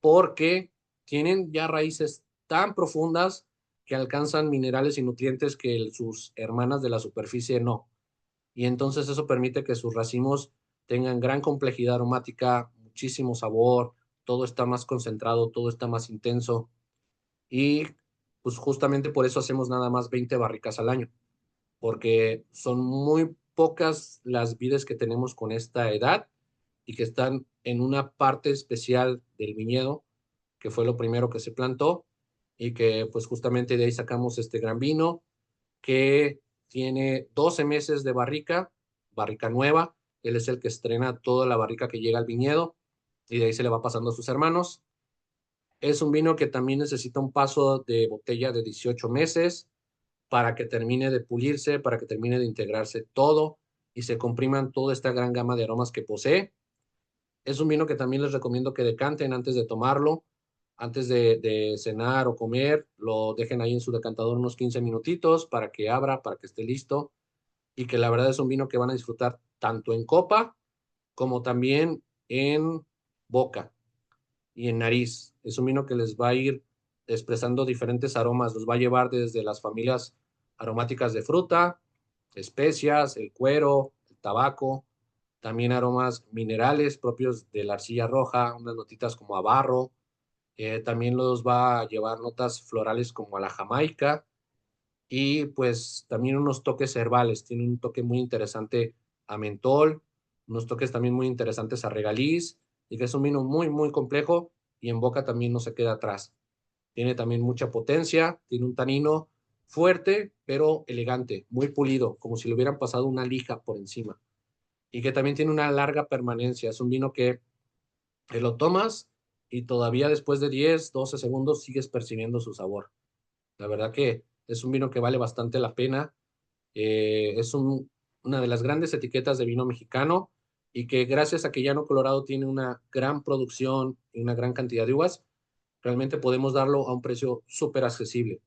porque tienen ya raíces tan profundas que alcanzan minerales y nutrientes que sus hermanas de la superficie no. Y entonces eso permite que sus racimos tengan gran complejidad aromática, muchísimo sabor, todo está más concentrado, todo está más intenso. Y pues justamente por eso hacemos nada más 20 barricas al año, porque son muy pocas las vides que tenemos con esta edad y que están en una parte especial del viñedo, que fue lo primero que se plantó y que pues justamente de ahí sacamos este gran vino que tiene 12 meses de barrica, barrica nueva. Él es el que estrena toda la barrica que llega al viñedo y de ahí se le va pasando a sus hermanos. Es un vino que también necesita un paso de botella de 18 meses para que termine de pulirse, para que termine de integrarse todo y se compriman toda esta gran gama de aromas que posee. Es un vino que también les recomiendo que decanten antes de tomarlo, antes de cenar o comer, lo dejen ahí en su decantador unos 15 minutitos para que abra, para que esté listo y que la verdad es un vino que van a disfrutar tanto en copa como también en boca y en nariz. Es un vino que les va a ir expresando diferentes aromas, los va a llevar desde las familias aromáticas de fruta, especias, el cuero, el tabaco, también aromas minerales propios de la arcilla roja, unas notitas como a barro, también los va a llevar notas florales como a la jamaica y pues también unos toques herbales, tiene un toque muy interesante a mentol, unos toques también muy interesantes a regaliz y que es un vino muy, muy complejo y en boca también no se queda atrás. Tiene también mucha potencia, tiene un tanino fuerte, pero elegante, muy pulido, como si le hubieran pasado una lija por encima. Y que también tiene una larga permanencia. Es un vino que lo tomas y todavía después de 10, 12 segundos sigues percibiendo su sabor. La verdad que es un vino que vale bastante la pena. Es una de las grandes etiquetas de vino mexicano y que gracias a que Llano Colorado tiene una gran producción y una gran cantidad de uvas, realmente podemos darlo a un precio súper accesible.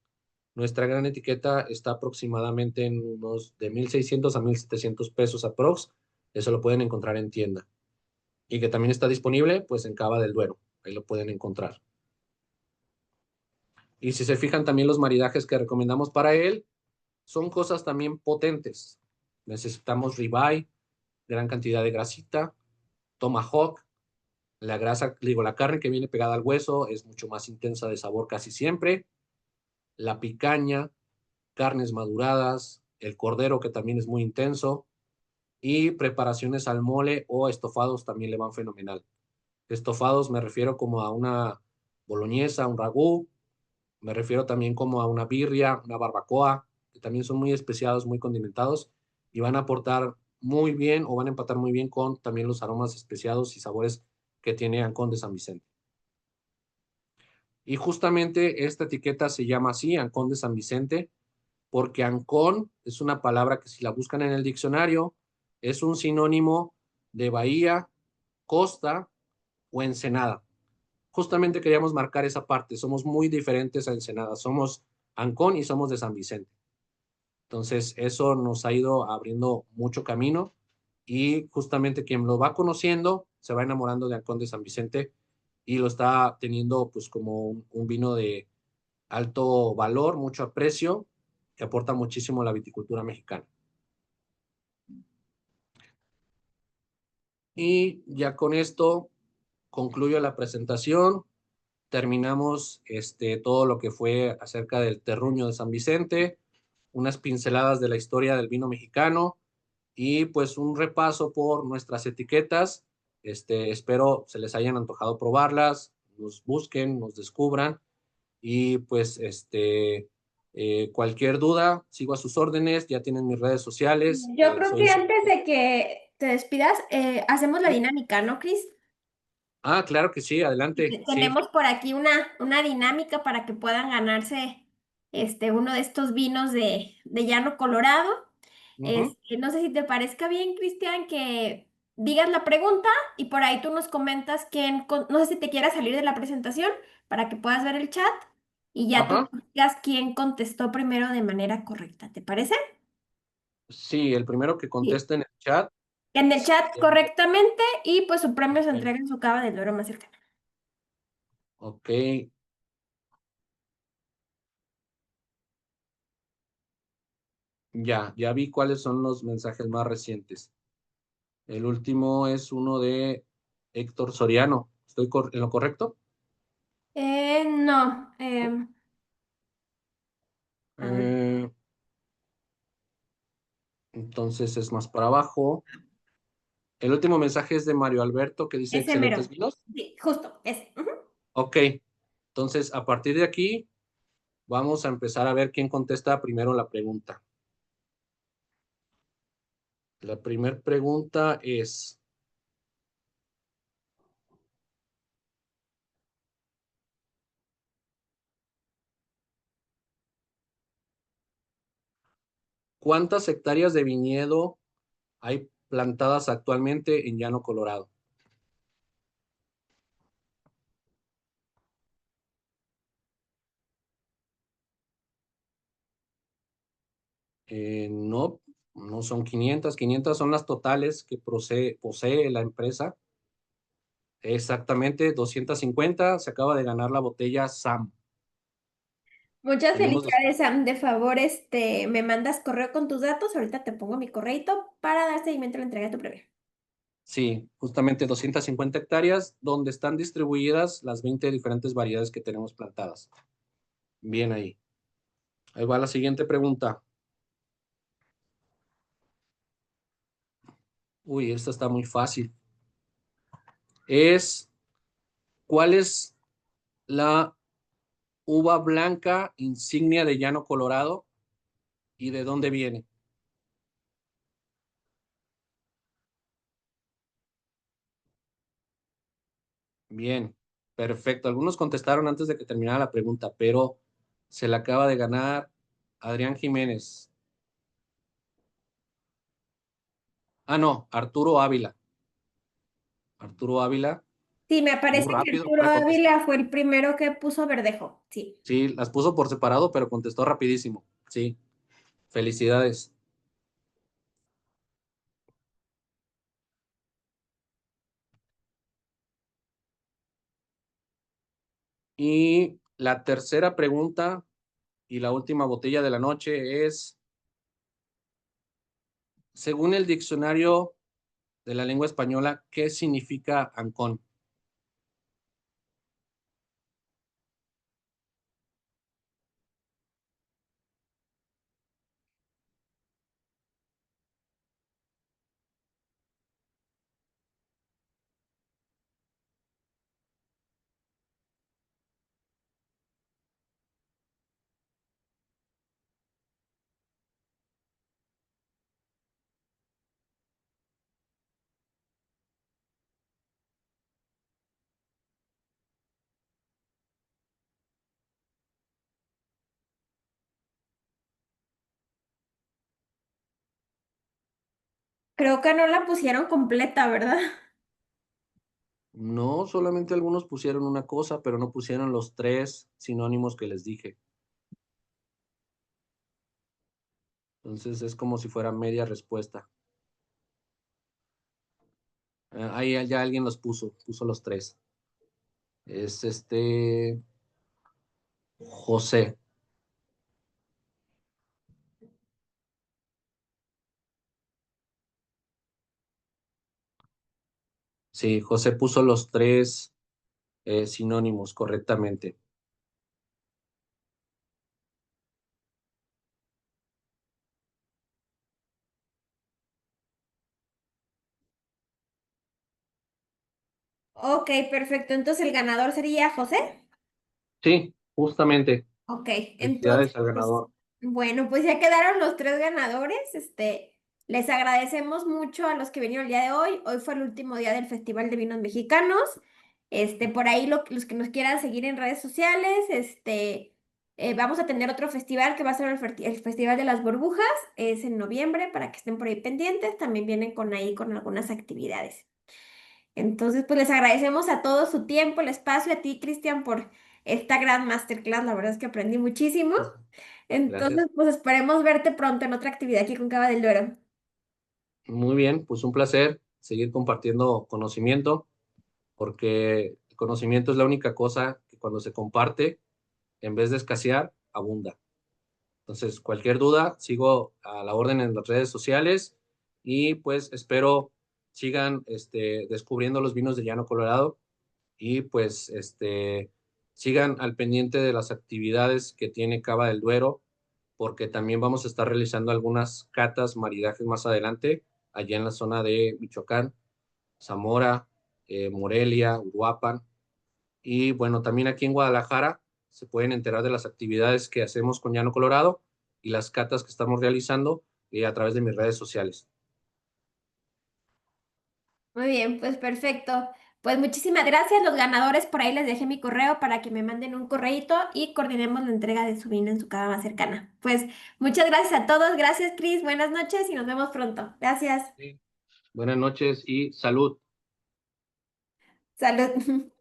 Nuestra gran etiqueta está aproximadamente en unos de 1,600 a 1,700 pesos aprox. Eso lo pueden encontrar en tienda. Y que también está disponible pues en Cava del Duero. Ahí lo pueden encontrar. Y si se fijan también los maridajes que recomendamos para él, son cosas también potentes. Necesitamos ribeye, gran cantidad de grasita, tomahawk, la grasa, digo, la carne que viene pegada al hueso es mucho más intensa de sabor casi siempre, la picaña, carnes maduradas, el cordero que también es muy intenso y preparaciones al mole o estofados también le van fenomenal. Estofados me refiero como a una boloñesa, un ragú, me refiero también como a una birria, una barbacoa, que también son muy especiados, muy condimentados y van a aportar muy bien o van a empatar muy bien con también los aromas especiados y sabores que tiene Ancón de San Vicente. Y justamente esta etiqueta se llama así, Ancón de San Vicente, porque Ancón es una palabra que si la buscan en el diccionario es un sinónimo de bahía, costa o ensenada. Justamente queríamos marcar esa parte, somos muy diferentes a Ensenada, somos Ancón y somos de San Vicente. Entonces, eso nos ha ido abriendo mucho camino y justamente quien lo va conociendo se va enamorando de Ancón de San Vicente y lo está teniendo pues como un vino de alto valor, mucho aprecio, que aporta muchísimo a la viticultura mexicana. Y ya con esto concluyo la presentación. Terminamos todo lo que fue acerca del terruño de San Vicente, unas pinceladas de la historia del vino mexicano y pues un repaso por nuestras etiquetas. Espero se les hayan antojado probarlas, nos busquen, nos descubran y pues cualquier duda, sigo a sus órdenes, ya tienen mis redes sociales, Yo creo soy que su... antes de que te despidas, hacemos la dinámica, ¿no, Cris? Ah, claro que sí, adelante, sí. Tenemos por aquí una dinámica para que puedan ganarse uno de estos vinos de Llano Colorado. Ujú. No sé si te parezca bien, Cristian, que digas la pregunta y por ahí tú nos comentas no sé si te quieras salir de la presentación para que puedas ver el chat y ya tú Ajá. digas quién contestó primero de manera correcta. ¿Te parece? Sí, el primero que Sí. conteste en el chat. En el chat correctamente y pues su premio se Ok, entrega en su cava del oro más cercana. ok, ya vi cuáles son los mensajes más recientes. El último es uno de Héctor Soriano. ¿Estoy en lo correcto? No. A ver. Entonces es más para abajo. El último mensaje es de Mario Alberto que dice Ese excelentes mero. vinos. Sí, justo, ese. Ujú. Ok, entonces a partir de aquí vamos a empezar a ver quién contesta primero la pregunta. La primera pregunta es, ¿cuántas hectáreas de viñedo hay plantadas actualmente en Llano Colorado? No, no son 500. 500 son las totales que posee la empresa. Exactamente, 250. Se acaba de ganar la botella Sam. Muchas Tenemos, felicidades, Sam. De favor, me mandas correo con tus datos. Ahorita te pongo mi correito para dar seguimiento a la entrega de tu premio. sí, justamente 250 hectáreas donde están distribuidas las 20 diferentes variedades que tenemos plantadas. Bien ahí. Ahí va la siguiente pregunta. Uy, esta está muy fácil. ¿Cuál es la uva blanca insignia de Llano Colorado y de dónde viene? Bien, perfecto. Algunos contestaron antes de que terminara la pregunta, pero se la acaba de ganar Adrián Jiménez. Ah, no, Arturo Ávila. Arturo Ávila, Sí, me muy parece que rápido Arturo para contestar. Ávila fue el primero que puso Verdejo. Sí. Sí, las puso por separado, pero contestó rapidísimo. Sí, felicidades. Y la tercera pregunta y la última botella de la noche es, según el diccionario de la lengua española, ¿qué significa Ancón? Creo que no la pusieron completa, ¿verdad? No, solamente algunos pusieron una cosa, pero no pusieron los tres sinónimos que les dije. Entonces es como si fuera media respuesta. Ahí ya alguien los puso los tres. Es José. Sí, José puso los tres sinónimos correctamente. Ok, perfecto. Entonces el ganador sería José. Sí, justamente. Ok, entonces, Felicidades al ganador. bueno, pues ya quedaron los tres ganadores. Les agradecemos mucho a los que vinieron el día de hoy. Hoy fue el último día del Festival de Vinos Mexicanos. Por ahí los que nos quieran seguir en redes sociales, vamos a tener otro festival que va a ser el Festival de las Burbujas. Es en noviembre para que estén por ahí pendientes. También vienen con ahí con algunas actividades. Entonces, pues les agradecemos a todos su tiempo, el espacio, a ti, Cristian, por esta gran masterclass. La verdad es que aprendí muchísimo. Gracias. Entonces, pues esperemos verte pronto en otra actividad aquí con Cava del Duero. Muy bien, pues un placer seguir compartiendo conocimiento, porque el conocimiento es la única cosa que cuando se comparte, en vez de escasear, abunda. Entonces, cualquier duda, sigo a la orden en las redes sociales y pues espero sigan descubriendo los vinos de Llano Colorado y pues sigan al pendiente de las actividades que tiene Cava del Duero, porque también vamos a estar realizando algunas catas, maridajes más adelante, allá en la zona de Michoacán. Zamora, Morelia, Uruapan. Y bueno, también aquí en Guadalajara se pueden enterar de las actividades que hacemos con Llano Colorado y las catas que estamos realizando a través de mis redes sociales. Muy bien, pues perfecto. Pues muchísimas gracias. Los ganadores, por ahí les dejé mi correo para que me manden un correíto y coordinemos la entrega de su vino en su casa más cercana. Pues muchas gracias a todos. Gracias, Cris. Buenas noches y nos vemos pronto. Gracias. Sí. Buenas noches y salud. Salud.